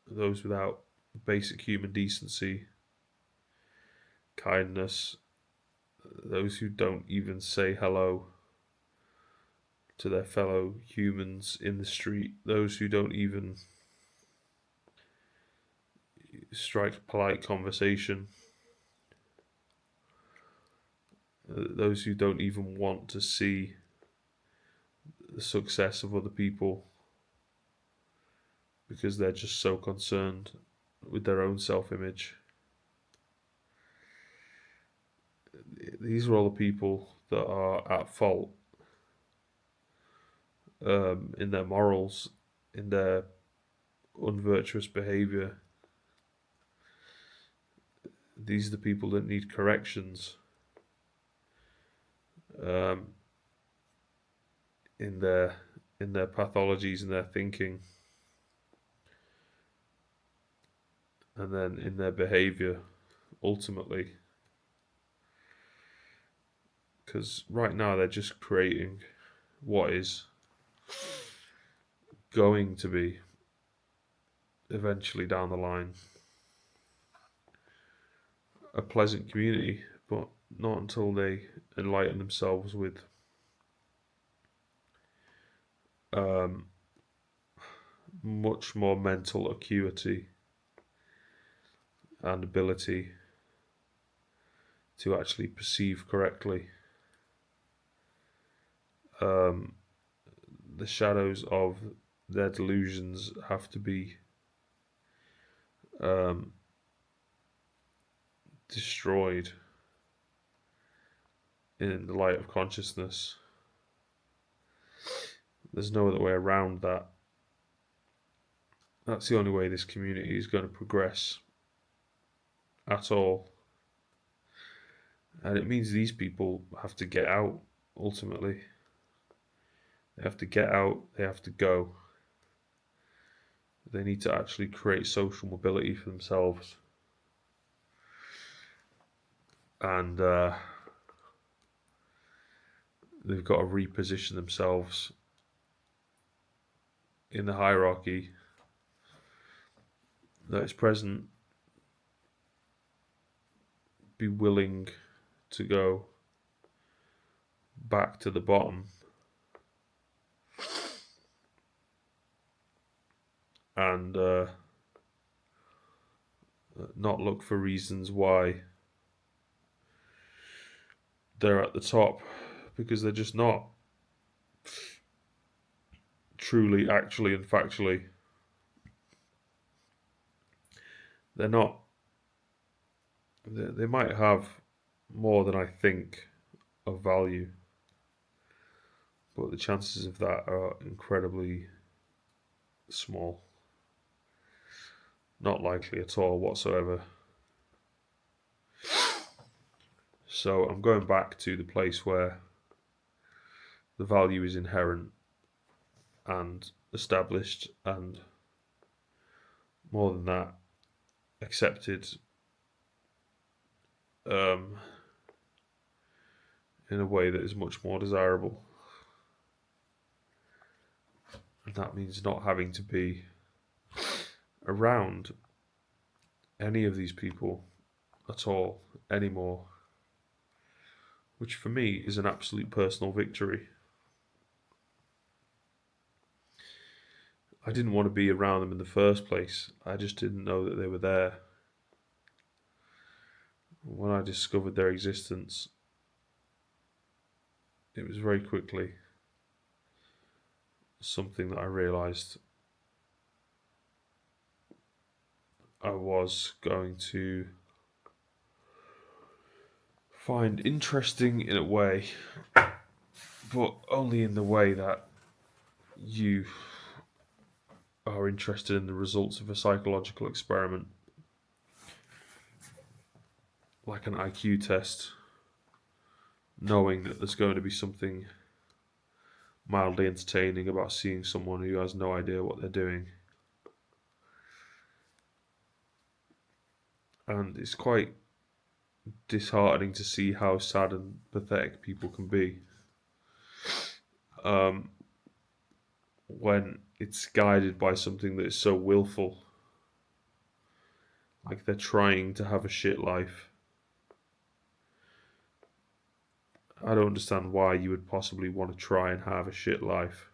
those without basic human decency, kindness, those who don't even say hello to their fellow humans in the street, those who don't even strike polite conversation, those who don't even want to see the success of other people because they're just so concerned with their own self-image. These are all the people that are at fault in their morals, in their unvirtuous behaviour. These are the people that need corrections in their pathologies and their thinking, and then in their behaviour ultimately. Because right now they're just creating what is going to be eventually down the line a pleasant community, but not until they enlighten themselves with much more mental acuity and ability to actually perceive correctly the shadows of their delusions have to be destroyed in the light of consciousness. There's no other way around that. That's the only way this community is going to progress at all. And it means these people have to get out, ultimately. They have to get out, they have to go. They need to actually create social mobility for themselves. And they've got to reposition themselves in the hierarchy that is present, be willing to go back to the bottom and not look for reasons why they're at the top, because they're just not. Truly, actually, and factually, they're not. They might have more than I think of value, but the chances of that are incredibly small. Not likely at all whatsoever. So I'm going back to the place where the value is inherent and established, and more than that, accepted in a way that is much more desirable. And that means not having to be around any of these people at all anymore, which for me is an absolute personal victory. I didn't want to be around them in the first place. I just didn't know that they were there. When I discovered their existence, it was very quickly something that I realised I was going to find interesting in a way, but only in the way that you are interested in the results of a psychological experiment, like an IQ test, knowing that there's going to be something mildly entertaining about seeing someone who has no idea what they're doing. And it's quite disheartening to see how sad and pathetic people can be when it's guided by something that is so willful. Like they're trying to have a shit life. I don't understand why you would possibly want to try and have a shit life.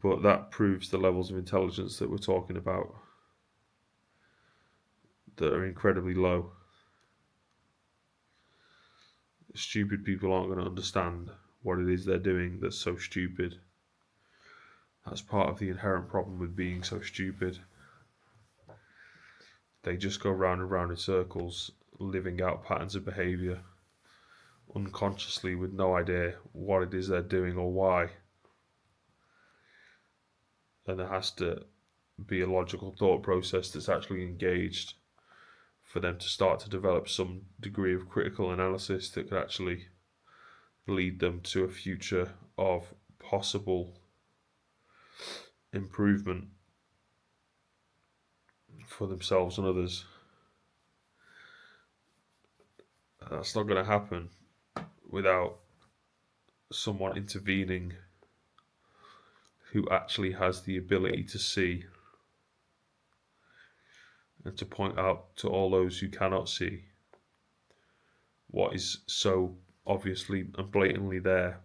But that proves the levels of intelligence that we're talking about, that are incredibly low. Stupid people aren't going to understand what it is they're doing that's so stupid. That's part of the inherent problem with being so stupid. They just go round and round in circles, living out patterns of behaviour unconsciously with no idea what it is they're doing or why. And there has to be a logical thought process that's actually engaged for them to start to develop some degree of critical analysis that could actually lead them to a future of possible improvement for themselves and others. That's not going to happen without someone intervening who actually has the ability to see and to point out to all those who cannot see what is so obviously and blatantly there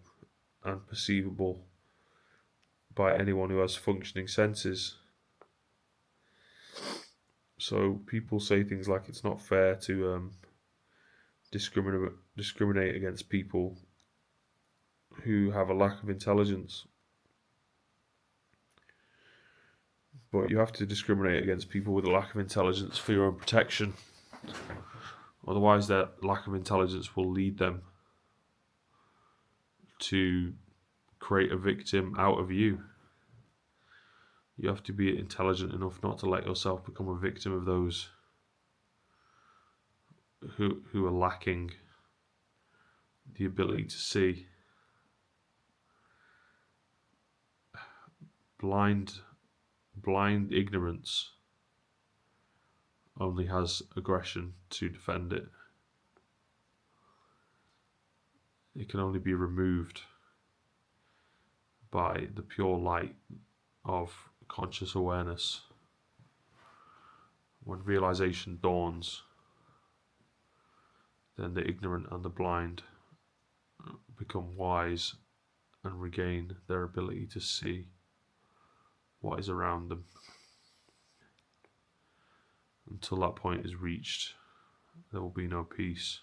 and perceivable by anyone who has functioning senses. So people say things like it's not fair to discriminate against people who have a lack of intelligence. But you have to discriminate against people with a lack of intelligence for your own protection. Otherwise, that lack of intelligence will lead them to create a victim out of you. You have to be intelligent enough not to let yourself become a victim of those who are lacking the ability to see. Blind ignorance only has aggression to defend it. It can only be removed by the pure light of conscious awareness. When realization dawns, then the ignorant and the blind become wise and regain their ability to see what is around them. Until that point is reached, there will be no peace.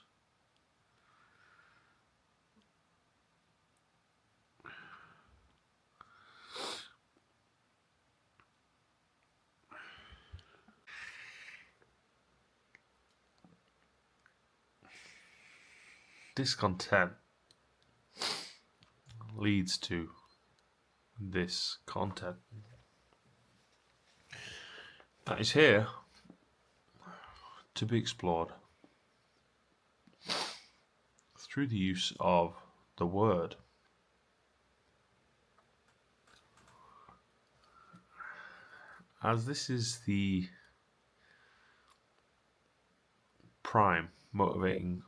Discontent leads to this content that is here to be explored through the use of the word. As this is the prime motivating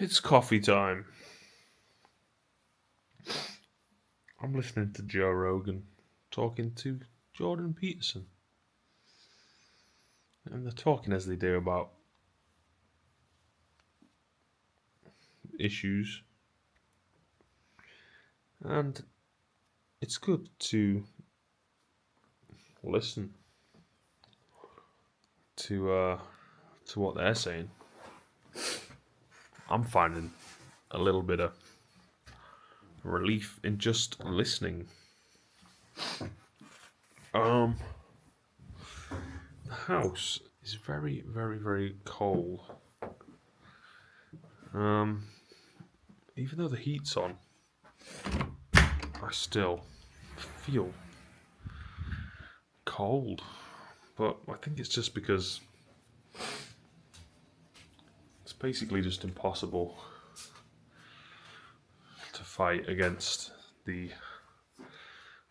it's coffee time. I'm listening to Joe Rogan talking to Jordan Peterson. And they're talking as they do about issues. And it's good to listen to what they're saying. I'm finding a little bit of relief in just listening. house is very, very, very cold. Even though the heat's on, I still feel cold. But I think it's just because it's basically just impossible to fight against the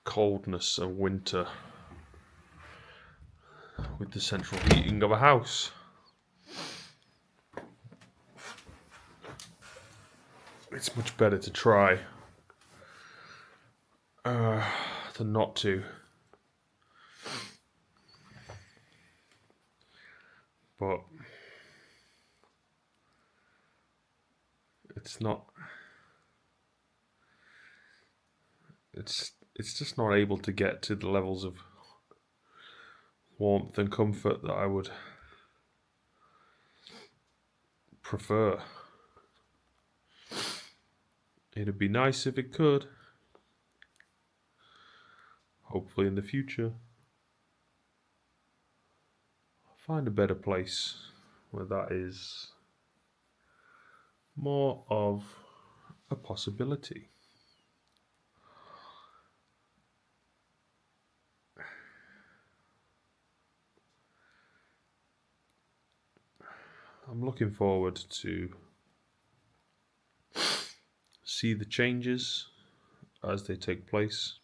coldness of winter with the central heating of a house. It's much better to try than not to. But it's not. It's just not able to get to the levels of warmth and comfort that I would prefer. It'd be nice if it could. Hopefully in the future I'll find a better place where that is more of a possibility. I'm looking forward to see the changes as they take place.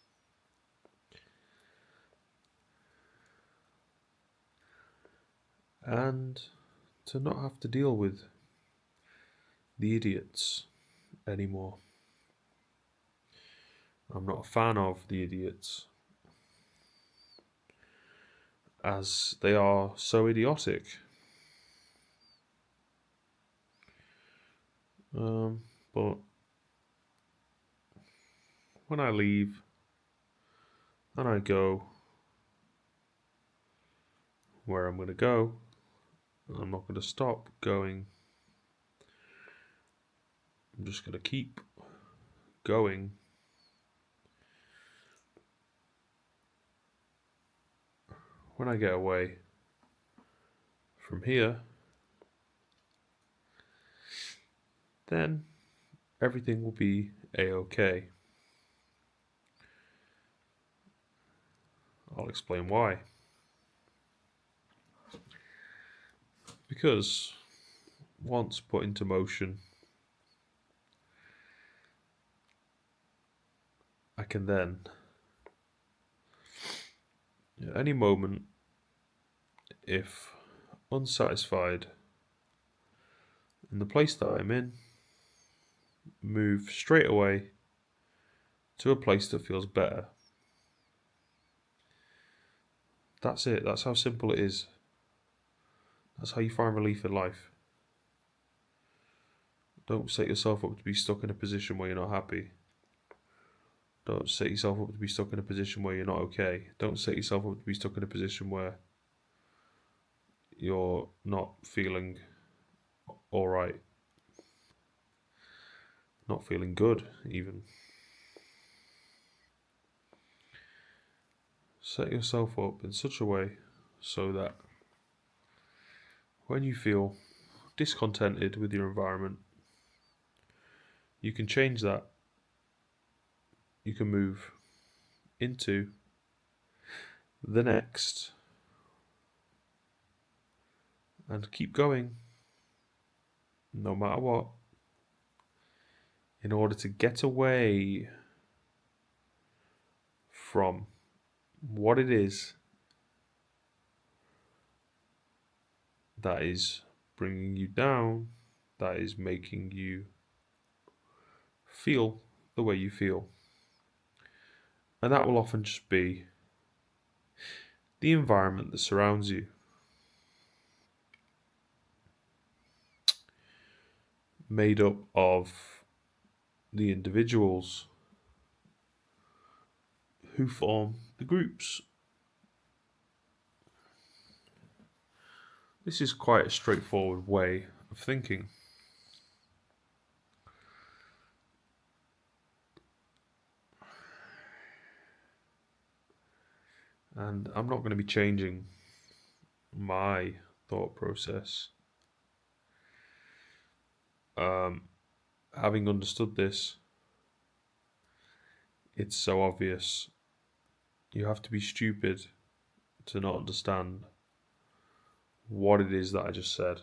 And to not have to deal with the idiots anymore. I'm not a fan of the idiots, as they are so idiotic. But when I leave and I go where I'm going to go, I'm not going to stop going. I'm just going to keep going. When I get away from here, then everything will be a-okay. I'll explain why. Because once put into motion, I can then, at any moment, if unsatisfied in the place that I'm in, move straight away to a place that feels better. That's it. That's how simple it is. That's how you find relief in life. Don't set yourself up to be stuck in a position where you're not happy. Don't set yourself up to be stuck in a position where you're not okay. Don't set yourself up to be stuck in a position where you're not feeling alright. Not feeling good, even. Set yourself up in such a way so that when you feel discontented with your environment, you can change that. You can move into the next and keep going no matter what, in order to get away from what it is that is bringing you down, that is making you feel the way you feel. And that will often just be the environment that surrounds you. Made up of the individuals who form the groups. This is quite a straightforward way of thinking. And I'm not going to be changing my thought process. Having understood this, it's so obvious. You have to be stupid to not understand what it is that I just said.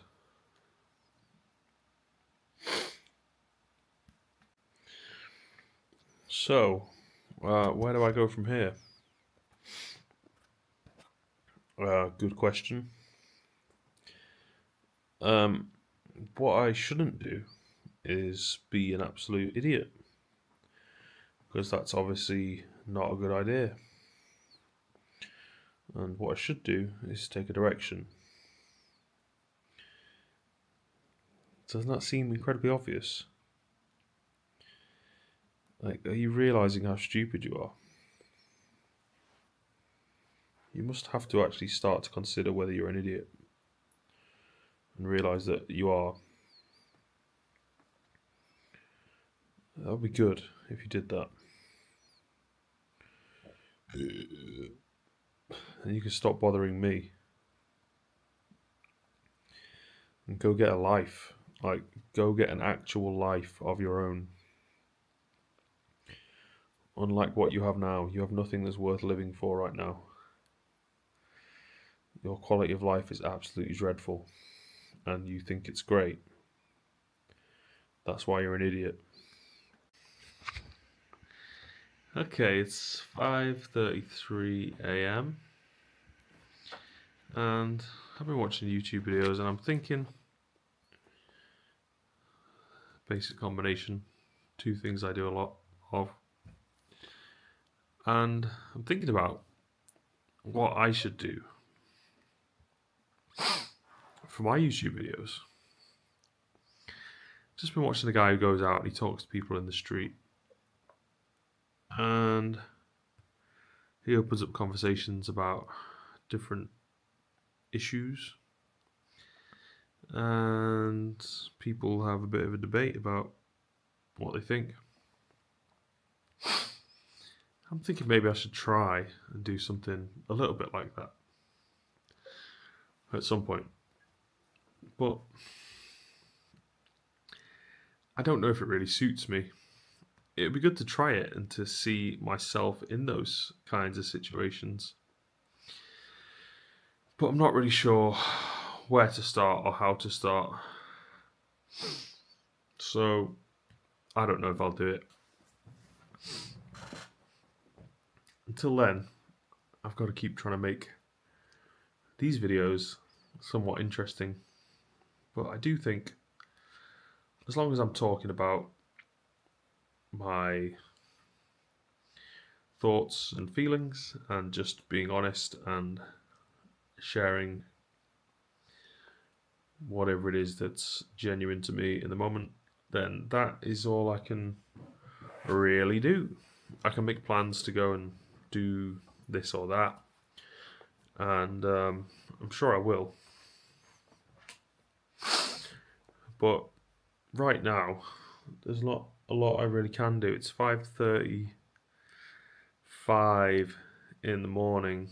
So, where do I go from here? Good question. What I shouldn't do is be an absolute idiot, because that's obviously not a good idea. And what I should do is take a direction. Doesn't that seem incredibly obvious? Like, are you realizing how stupid you are? You must have to actually start to consider whether you're an idiot and realize that you are. That would be good if you did that. And you can stop bothering me and go get a life. Like, go get an actual life of your own. Unlike what you have now, you have nothing that's worth living for right now. Your quality of life is absolutely dreadful, and you think it's great. That's why you're an idiot. Okay, it's 5:33 a.m. and I've been watching YouTube videos and I'm thinking, basic combination, two things I do a lot of, and I'm thinking about what I should do for my YouTube videos. Just been watching the guy who goes out and he talks to people in the street, and he opens up conversations about different issues, and people have a bit of a debate about what they think. I'm thinking maybe I should try and do something a little bit like that at some point. But I don't know if it really suits me. It would be good to try it and to see myself in those kinds of situations. But I'm not really sure where to start or how to start. So I don't know if I'll do it. Until then, I've got to keep trying to make these videos somewhat interesting. But I do think, as long as I'm talking about my thoughts and feelings and just being honest and sharing whatever it is that's genuine to me in the moment, then that is all I can really do. I can make plans to go and do this or that, and I'm sure I will. But right now, there's not a lot I really can do. It's 5:35 in the morning,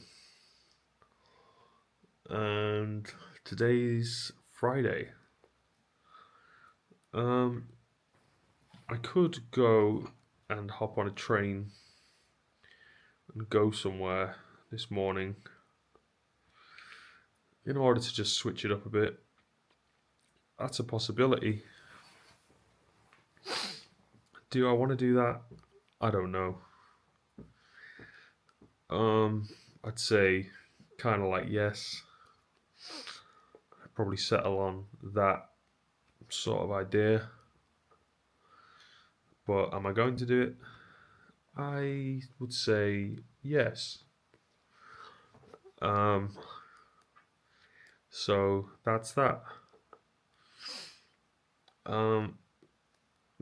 and today's Friday. I could go and hop on a train and go somewhere this morning in order to just switch it up a bit. That's a possibility. Do I want to do that? I don't know. I'd say kind of like yes. I'd probably settle on that sort of idea. But am I going to do it? I would say yes. So that's that.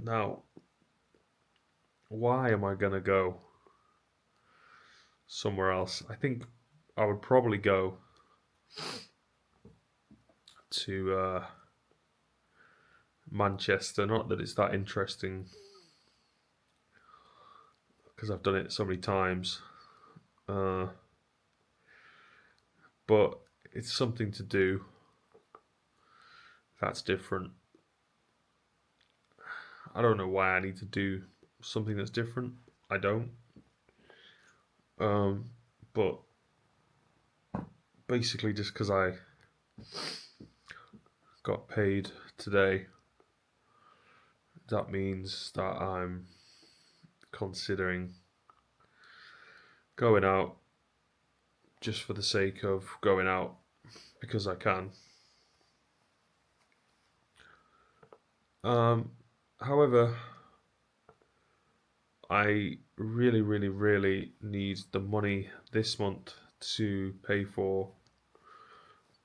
Now, why am I gonna go somewhere else? I think I would probably go to Manchester. Not that it's that interesting, because I've done it so many times. But it's something to do that's different. I don't know why I need to do something that's different. I don't. But basically, just because I got paid today, that means that I'm considering going out just for the sake of going out because I can. However, I really, really, really need the money this month to pay for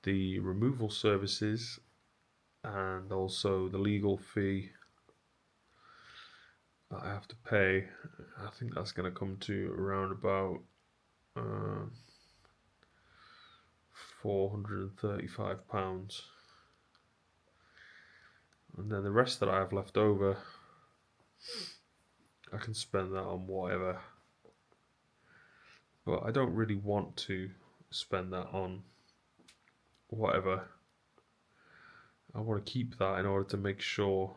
the removal services and also the legal fee that I have to pay. I think that's going to come to around about £435. And then the rest that I have left over, I can spend that on whatever. But I don't really want to spend that on whatever. I want to keep that in order to make sure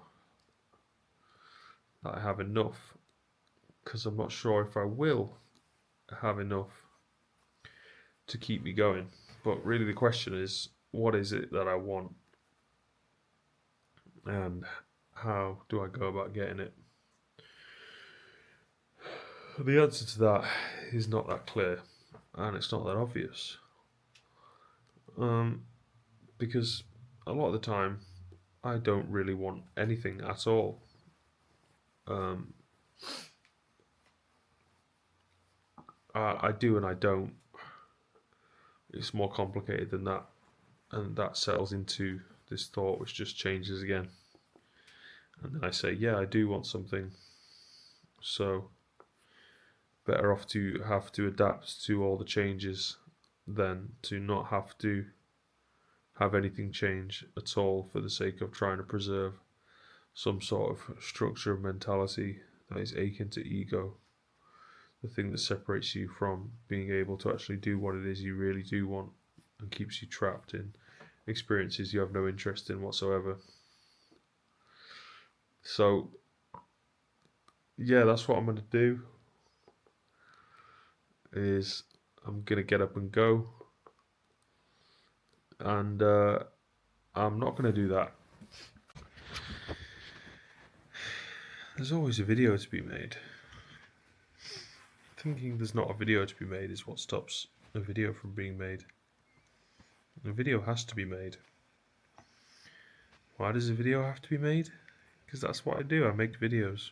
that I have enough, because I'm not sure if I will have enough to keep me going. But really the question is, what is it that I want? And how do I go about getting it? The answer to that is not that clear, and it's not that obvious. Because a lot of the time, I don't really want anything at all. I do and I don't. It's more complicated than that, and that settles into this thought which just changes again. And then I say, yeah, I do want something, so better off to have to adapt to all the changes than to not have to have anything change at all for the sake of trying to preserve some sort of structure of mentality that is akin to ego, the thing that separates you from being able to actually do what it is you really do want and keeps you trapped in experiences you have no interest in whatsoever. So, yeah, that's what I'm going to do. Is I'm going to get up and go. And I'm not going to do that. There's always a video to be made. Thinking there's not a video to be made is what stops a video from being made. A video has to be made. Why does a video have to be made? Because that's what I do. I make videos.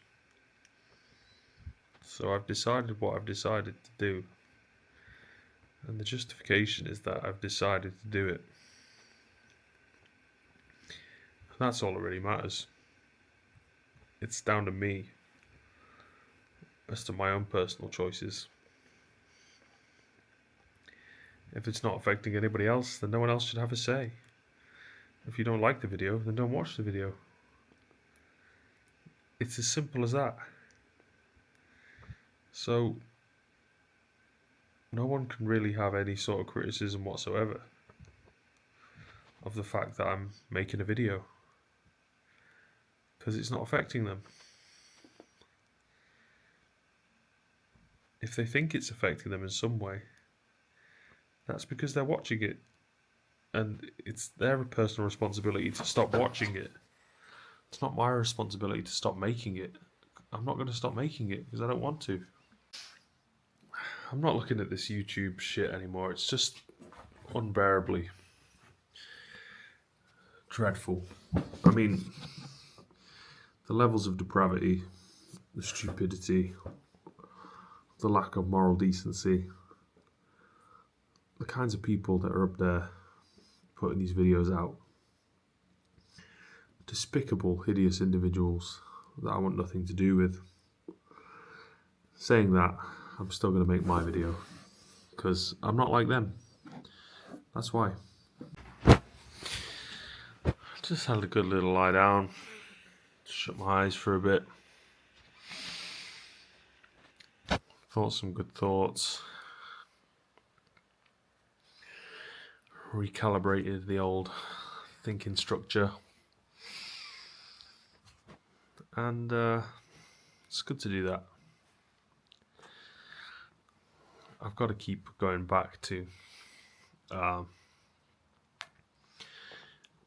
So I've decided what I've decided to do. And the justification is that I've decided to do it. And that's all that really matters. It's down to me as to my own personal choices. If it's not affecting anybody else, then no one else should have a say. If you don't like the video, then don't watch the video. It's as simple as that. So, no one can really have any sort of criticism whatsoever of the fact that I'm making a video, because it's not affecting them. If they think it's affecting them in some way, that's because they're watching it, and it's their personal responsibility to stop watching it. It's not my responsibility to stop making it. I'm not going to stop making it because I don't want to. I'm not looking at this YouTube shit anymore. It's just unbearably dreadful. I mean, the levels of depravity, the stupidity, the lack of moral decency, the kinds of people that are up there putting these videos out. Despicable, hideous individuals that I want nothing to do with. Saying that, I'm still going to make my video because I'm not like them. That's why. Just had a good little lie down, shut my eyes for a bit, thought some good thoughts, recalibrated the old thinking structure, and it's good to do that. I've got to keep going back to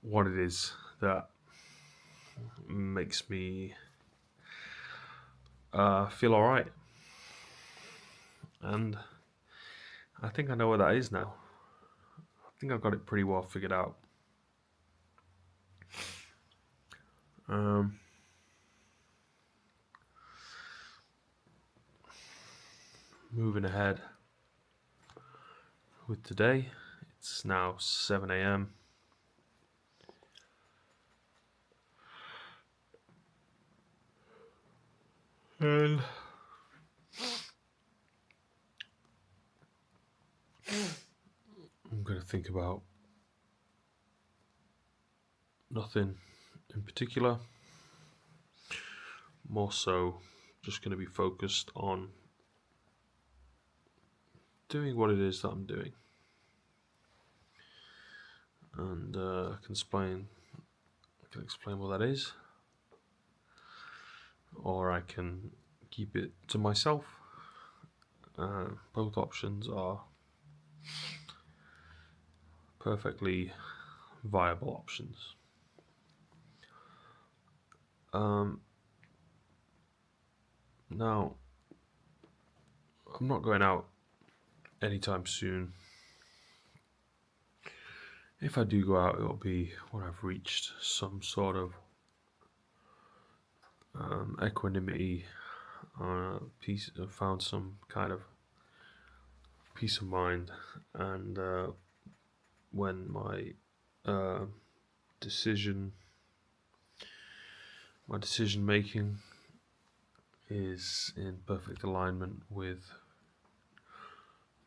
what it is that makes me feel all right, and I think I know what that is now. I think I've got it pretty well figured out. Moving ahead with today, it's now 7 a.m. And I'm going to think about nothing in particular. More so, just going to be focused on doing what it is that I'm doing. And I can explain what that is. Or I can keep it to myself. Both options are perfectly viable options. Now, I'm not going out anytime soon. If I do go out, it'll be when I've reached some sort of equanimity, found some kind of peace of mind, and when my decision making is in perfect alignment with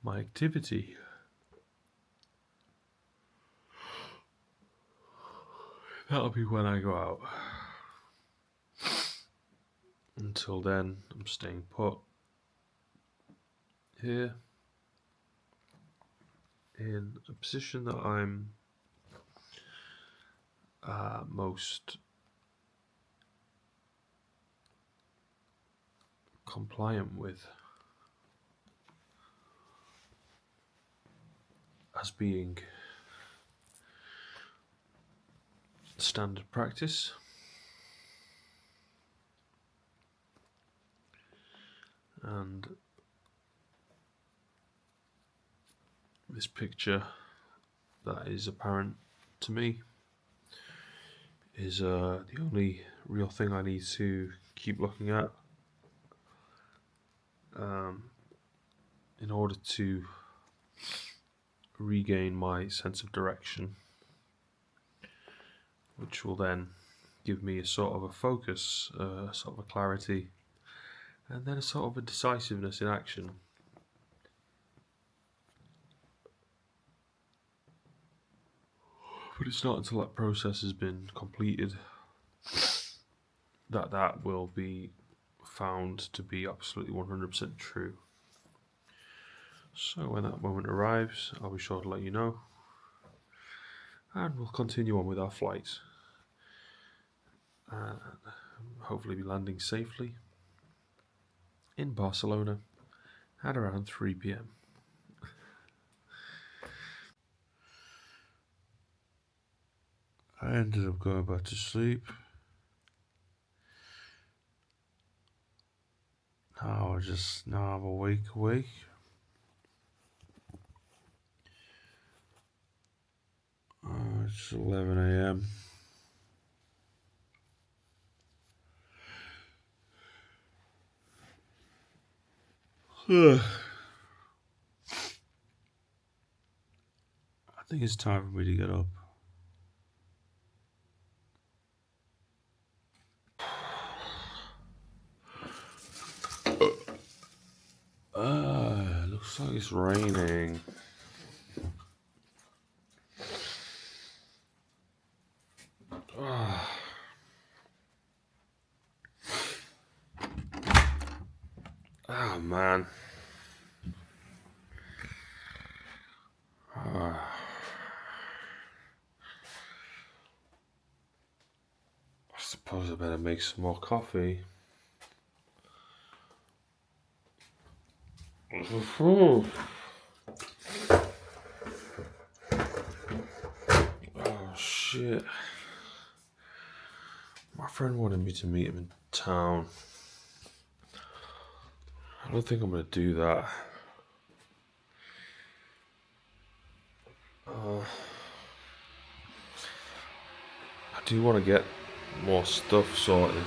my activity. That'll be when I go out. Until then, I'm staying put here in a position that I'm most compliant with as being standard practice. And this picture that is apparent to me is the only real thing I need to keep looking at in order to regain my sense of direction, which will then give me a sort of a focus, sort of a clarity, and then a sort of a decisiveness in action. But it's not until that process has been completed that will be found to be absolutely 100% true. So when that moment arrives, I'll be sure to let you know, and we'll continue on with our flight, and hopefully be landing safely in Barcelona at around 3 p.m. I ended up going back to sleep. Now I'm awake. It's 11 a.m. I think it's time for me to get up. Looks like it's raining. Oh man. Suppose I better make some more coffee. Oh shit. My friend wanted me to meet him in town. I don't think I'm gonna do that. I do want to get more stuff sorted.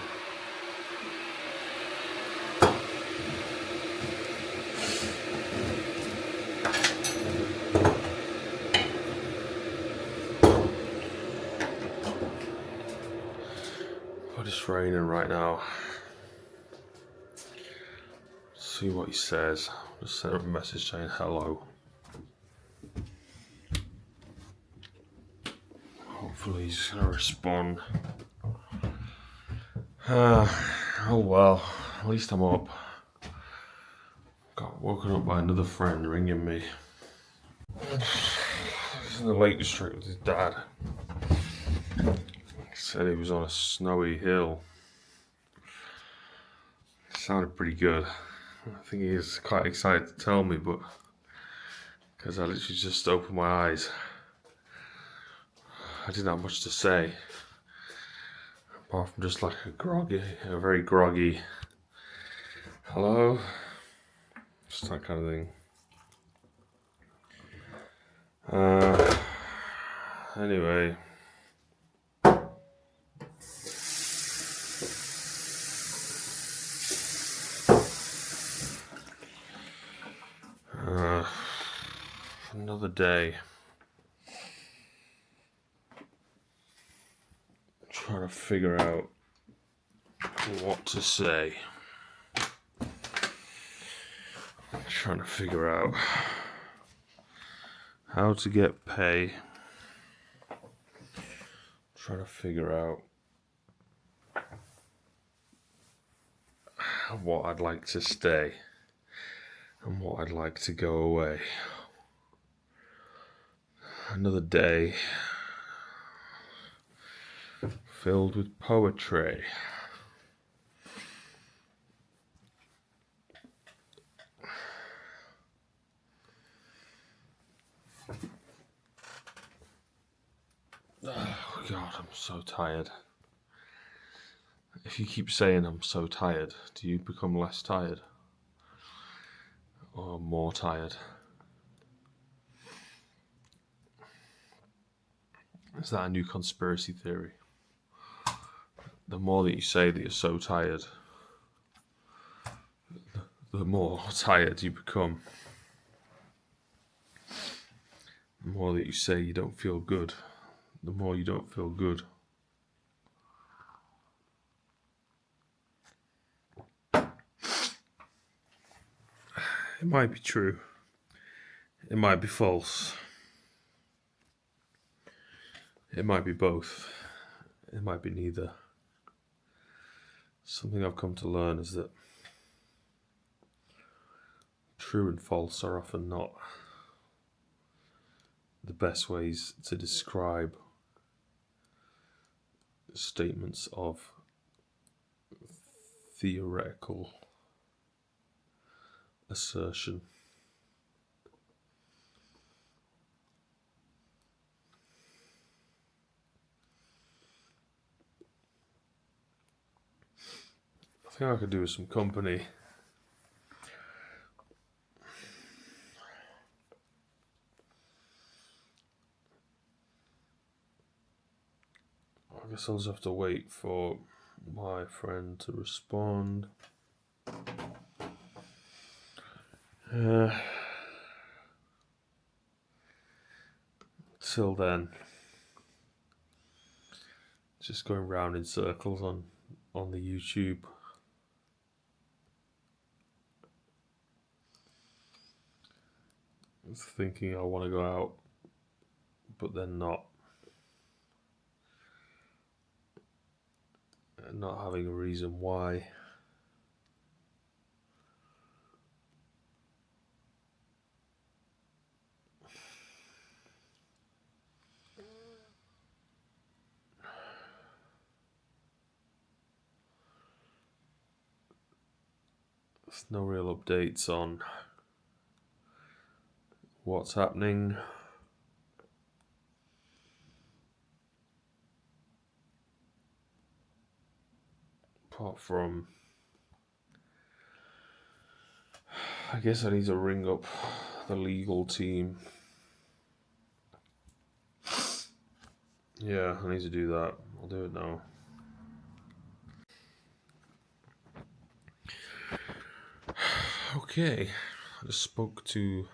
But it's raining right now. See what he says. Just send him a message saying hello. Hopefully he's gonna respond. Oh well, at least I'm up. Got woken up by another friend ringing me. He's in the Lake District with his dad. He said he was on a snowy hill. Sounded pretty good. I think he was quite excited to tell me, but because I literally just opened my eyes, I didn't have much to say. Apart from just like a very groggy hello. Just that kind of thing. Anyway. Another day. Trying to figure out what to say. Trying to figure out how to get pay. Trying to figure out what I'd like to stay and what I'd like to go away. Another day filled with poetry. Oh God, I'm so tired. If you keep saying I'm so tired, do you become less tired? Or more tired? Is that a new conspiracy theory? The more that you say that you're so tired, the more tired you become. The more that you say you don't feel good, the more you don't feel good. It might be true. It might be false. It might be both. It might be neither. Something I've come to learn is that true and false are often not the best ways to describe statements of theoretical assertion. I think I could do with some company. I guess I'll just have to wait for my friend to respond. Till then, just going round in circles on the YouTube. Thinking I want to go out, but then not having a reason why. There's no real updates on what's happening. Apart from, I guess I need to ring up the legal team. Yeah, I need to do that. I'll do it now. Okay, I just spoke to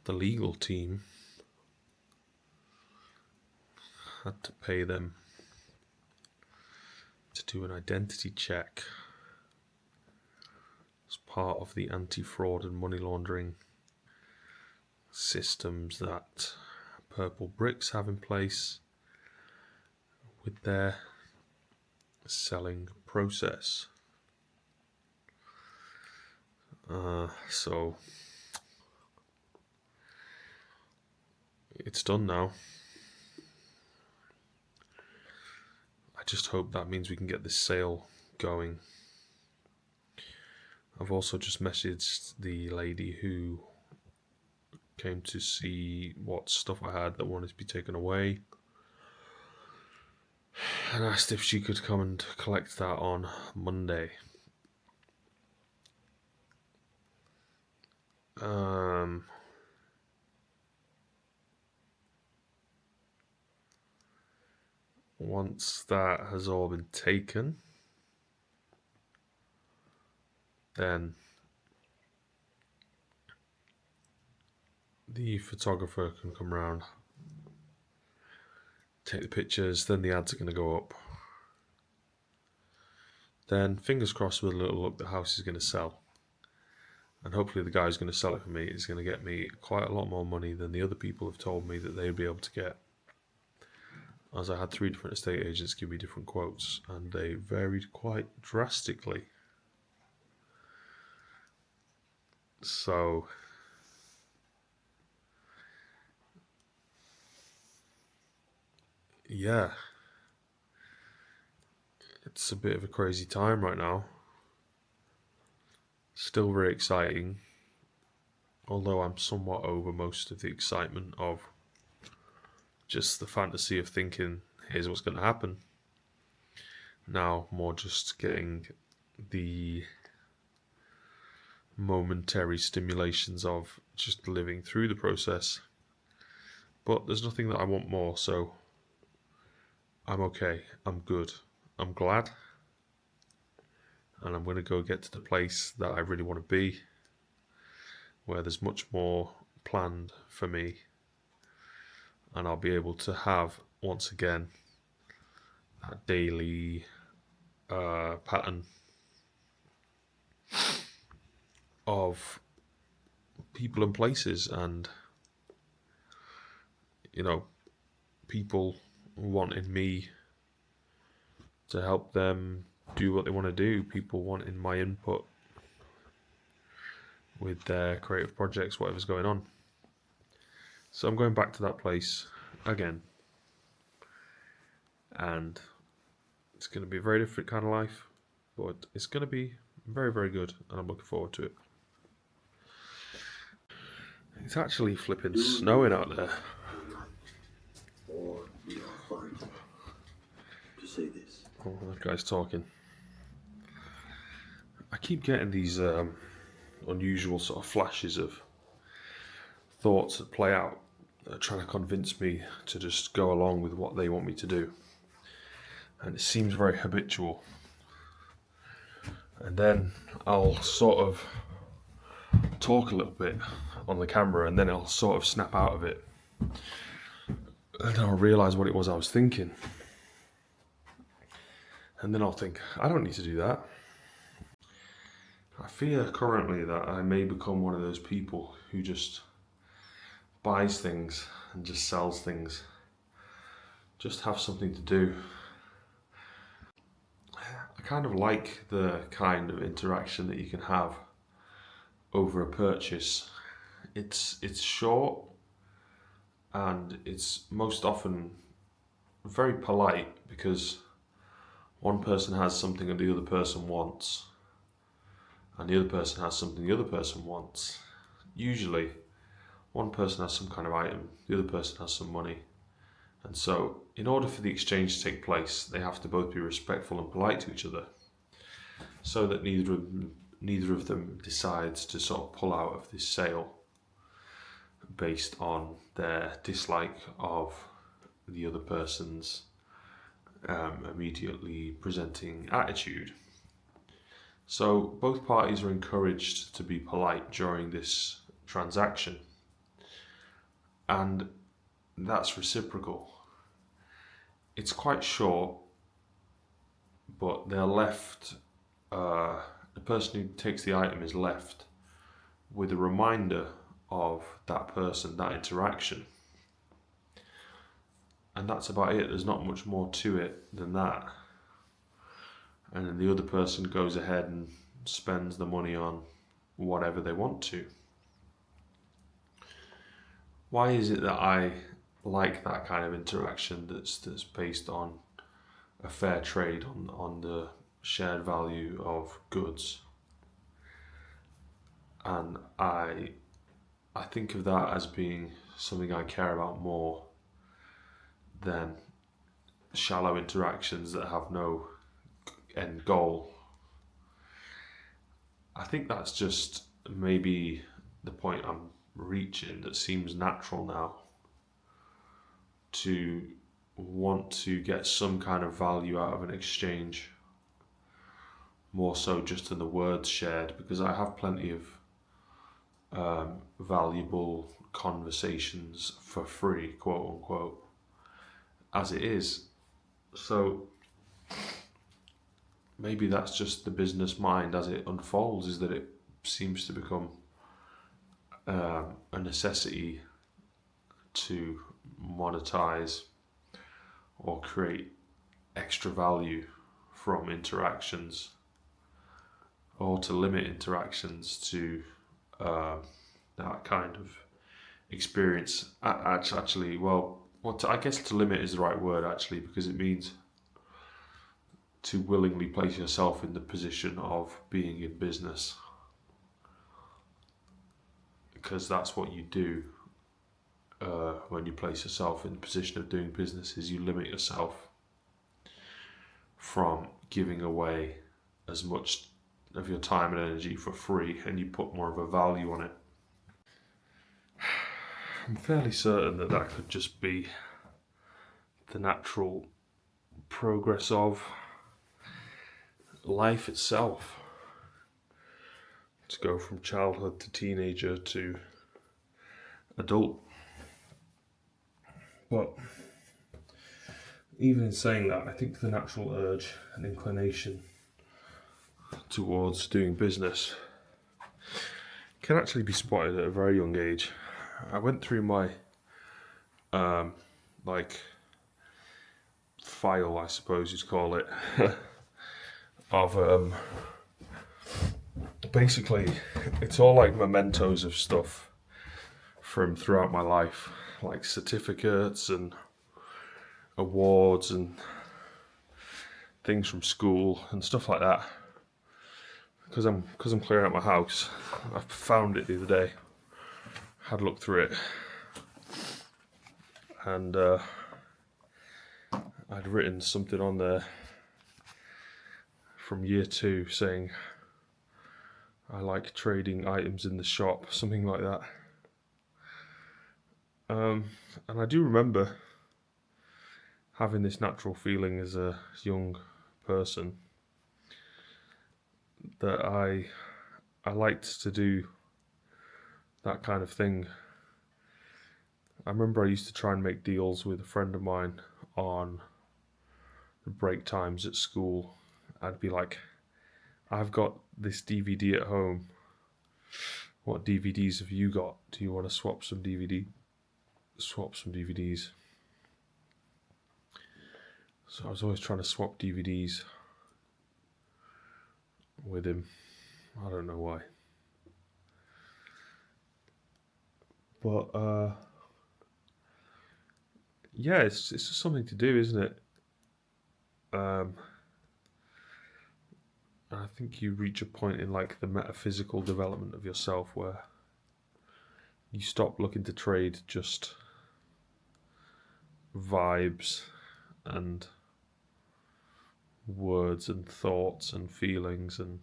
the legal team. Had to pay them to do an identity check as part of the anti-fraud and money laundering systems that Purple Bricks have in place with their selling process. So it's done now. I just hope that means we can get this sale going. I've also just messaged the lady who came to see what stuff I had that wanted to be taken away, and asked if she could come and collect that on Monday. Once that has all been taken, then the photographer can come round, take the pictures, then the ads are going to go up. Then, fingers crossed with a little luck, the house is going to sell. And hopefully the guy who's going to sell it for me is going to get me quite a lot more money than the other people have told me that they'd be able to get. As I had 3 different estate agents give me different quotes, and they varied quite drastically. So, yeah, it's a bit of a crazy time right now. Still very exciting, although I'm somewhat over most of the excitement of just the fantasy of thinking, here's what's going to happen. Now, more just getting the momentary stimulations of just living through the process. But there's nothing that I want more, so I'm okay. I'm good. I'm glad. And I'm going to go get to the place that I really want to be, where there's much more planned for me. And I'll be able to have, once again, that daily pattern of people and places, and people wanting me to help them do what they want to do, people wanting my input with their creative projects, whatever's going on. So I'm going back to that place again, and it's going to be a very different kind of life, but it's going to be very, very good, and I'm looking forward to it. It's actually flipping snowing out there. Or we are fine to say this. Oh, that guy's talking. I keep getting these unusual sort of flashes of thoughts that play out, trying to convince me to just go along with what they want me to do. And it seems very habitual. And then I'll sort of talk a little bit on the camera, and then I'll sort of snap out of it. And then I'll realise what it was I was thinking. And then I'll think, I don't need to do that. I fear currently that I may become one of those people who just buys things and just sells things. Just have something to do. I kind of like the kind of interaction that you can have over a purchase. It's short, and it's most often very polite, because one person has something and the other person wants. and the other person has something the other person wants. Usually, one person has some kind of item, the other person has some money. And so, in order for the exchange to take place, they have to both be respectful and polite to each other, so that neither of them decides to sort of pull out of this sale based on their dislike of the other person's immediately presenting attitude. So both parties are encouraged to be polite during this transaction, and that's reciprocal. It's quite short, but they're left, the person who takes the item is left with a reminder of that person, that interaction. And that's about it. There's not much more to it than that. And then the other person goes ahead and spends the money on whatever they want to. Why is it that I like that kind of interaction that's based on a fair trade, on the shared value of goods? And I think of that as being something I care about more than shallow interactions that have no end goal. I think that's just maybe the point I'm reaching, that seems natural now, to want to get some kind of value out of an exchange, more so just than the words shared, because I have plenty of valuable conversations for free, quote unquote, as it is. So maybe that's just the business mind as it unfolds, is that it seems to become a necessity to monetize or create extra value from interactions, or to limit interactions to that kind of experience. Actually, well, I guess to limit is the right word, actually, because it means to willingly place yourself in the position of being in business, because that's what you do when you place yourself in the position of doing business, is you limit yourself from giving away as much of your time and energy for free, and you put more of a value on it. I'm fairly certain that that could just be the natural progress of life itself, to go from childhood to teenager to adult. But even in saying that, I think the natural urge and inclination towards doing business can actually be spotted at a very young age. I went through my file, I suppose you'd call it, of basically it's all like mementos of stuff from throughout my life, like certificates and awards and things from school and stuff like that. Because I'm clearing out my house, I found it the other day, had a look through it, and I'd written something on there from year 2 saying I like trading items in the shop, something like that. And I do remember having this natural feeling as a young person that I liked to do that kind of thing. I remember I used to try and make deals with a friend of mine on the break times at school. I'd be like, I've got this DVD at home. What DVDs have you got? Do you want to swap some DVDs? So I was always trying to swap DVDs with him. I don't know why. But yeah, it's just something to do, isn't it? And I think you reach a point in like the metaphysical development of yourself where you stop looking to trade just vibes and words and thoughts and feelings and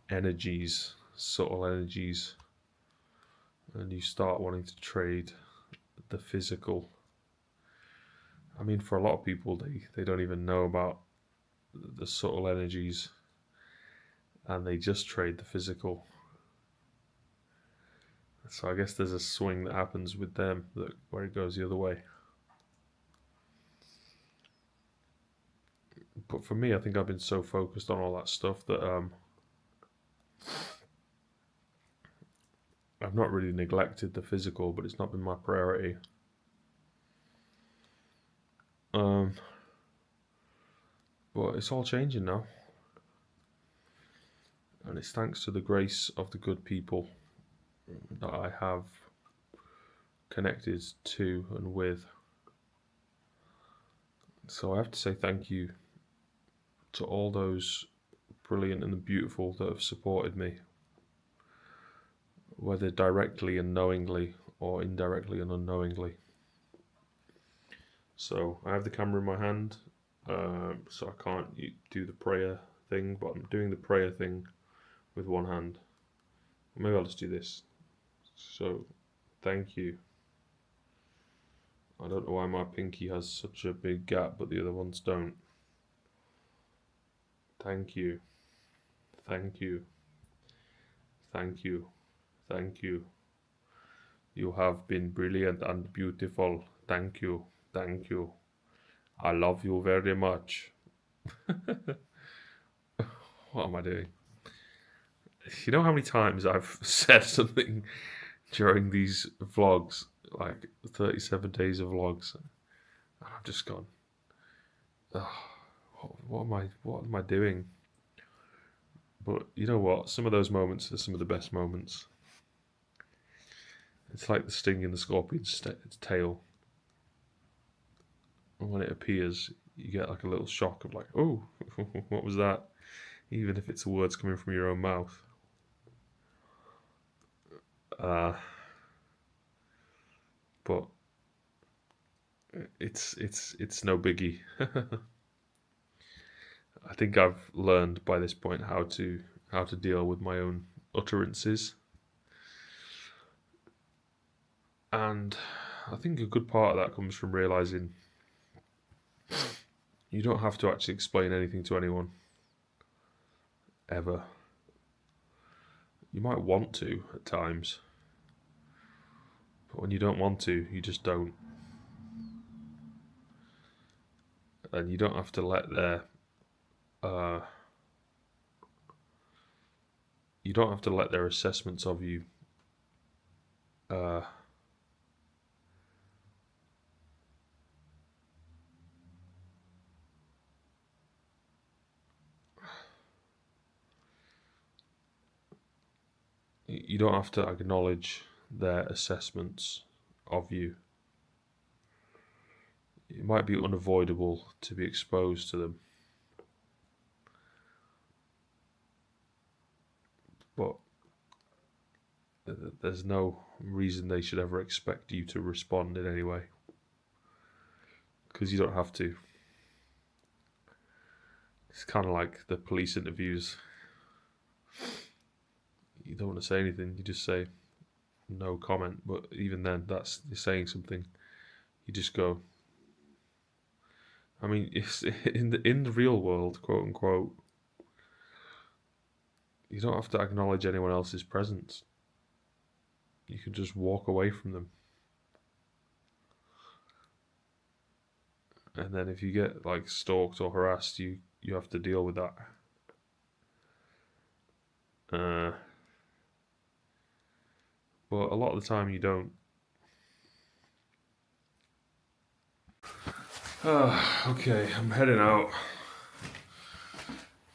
energies, subtle energies, and you start wanting to trade the physical. I mean, for a lot of people, they don't even know about the subtle energies, and they just trade the physical. So I guess there's a swing that happens with them where it goes the other way. But for me, I think I've been so focused on all that stuff that I've not really neglected the physical, but it's not been my priority. But it's all changing now. And it's thanks to the grace of the good people that I have connected to and with. So I have to say thank you to all those brilliant and beautiful that have supported me, whether directly and knowingly or indirectly and unknowingly. So I have the camera in my hand, so I can't do the prayer thing, but I'm doing the prayer thing with one hand. Maybe I'll just do this. So, thank you. I don't know why my pinky has such a big gap, but the other ones don't. Thank you. Thank you. Thank you. Thank you. You have been brilliant and beautiful. Thank you. Thank you. I love you very much. What am I doing? You know how many times I've said something during these vlogs, like 37 days of vlogs, and I've just gone, oh, what am I doing? But you know what? Some of those moments are some of the best moments. It's like the sting in the scorpion's tail. And when it appears, you get like a little shock of like, oh, what was that? Even if it's the words coming from your own mouth. But it's no biggie. I think I've learned by this point how to deal with my own utterances. And I think a good part of that comes from realizing you don't have to actually explain anything to anyone. Ever. You might want to at times. But when you don't want to, you just don't. And you don't have to let their assessments of you you don't have to acknowledge their assessments of you. It might be unavoidable to be exposed to them. But there's no reason they should ever expect you to respond in any way. Because you don't have to. It's kind of like the police interviews. You don't want to say anything, you just say no comment. But even then, that's you're saying something. You just go. I mean, it's in the real world, quote unquote, you don't have to acknowledge anyone else's presence. You can just walk away from them. And then if you get like stalked or harassed, you have to deal with that. But a lot of the time you don't. Okay, I'm heading out.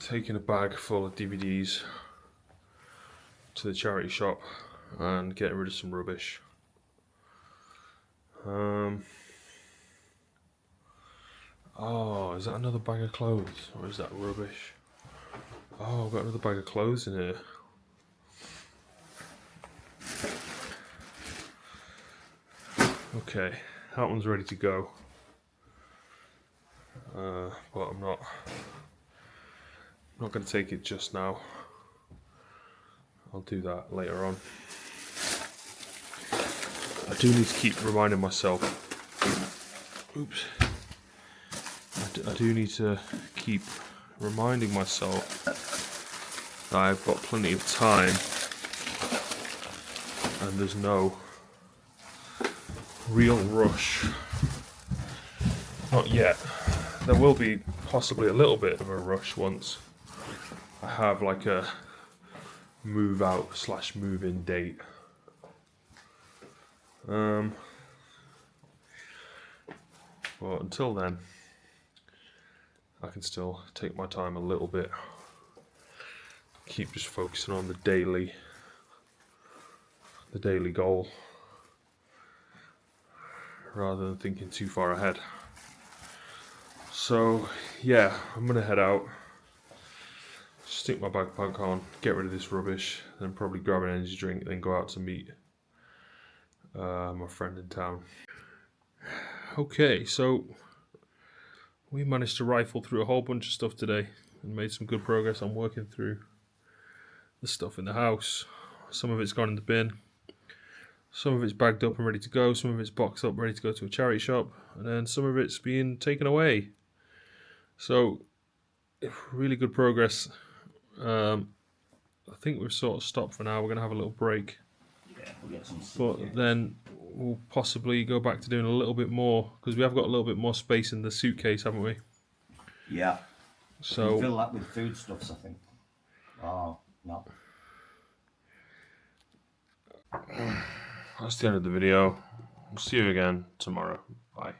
Taking a bag full of DVDs to the charity shop and getting rid of some rubbish. Oh, is that another bag of clothes or is that rubbish? Oh, I've got another bag of clothes in here. Okay, that one's ready to go. But I'm not going to take it just now. I'll do that later on. I do need to keep reminding myself. Oops. I do need to keep reminding myself that I've got plenty of time and there's no real rush. Not yet. There will be possibly a little bit of a rush once I have like a move out / move in date. But until then, I can still take my time a little bit. Keep just focusing on the daily goal, rather than thinking too far ahead. So yeah, I'm gonna head out, stick my backpack on, get rid of this rubbish, then probably grab an energy drink, then go out to meet my friend in town. Okay, so we managed to rifle through a whole bunch of stuff today and made some good progress on working through the stuff in the house. Some of it's gone in the bin, some of it's bagged up and ready to go, some of it's boxed up ready to go to a charity shop, and then some of it's being taken away. So really good progress. I think we've sort of stopped for now. We're going to have a little break, Yeah, we'll get some but then we'll possibly go back to doing a little bit more, because we have got a little bit more space in the suitcase, haven't we? Yeah. So You fill that with foodstuffs, I think. Oh, no. that's the end of the video. We'll see you again tomorrow. Bye.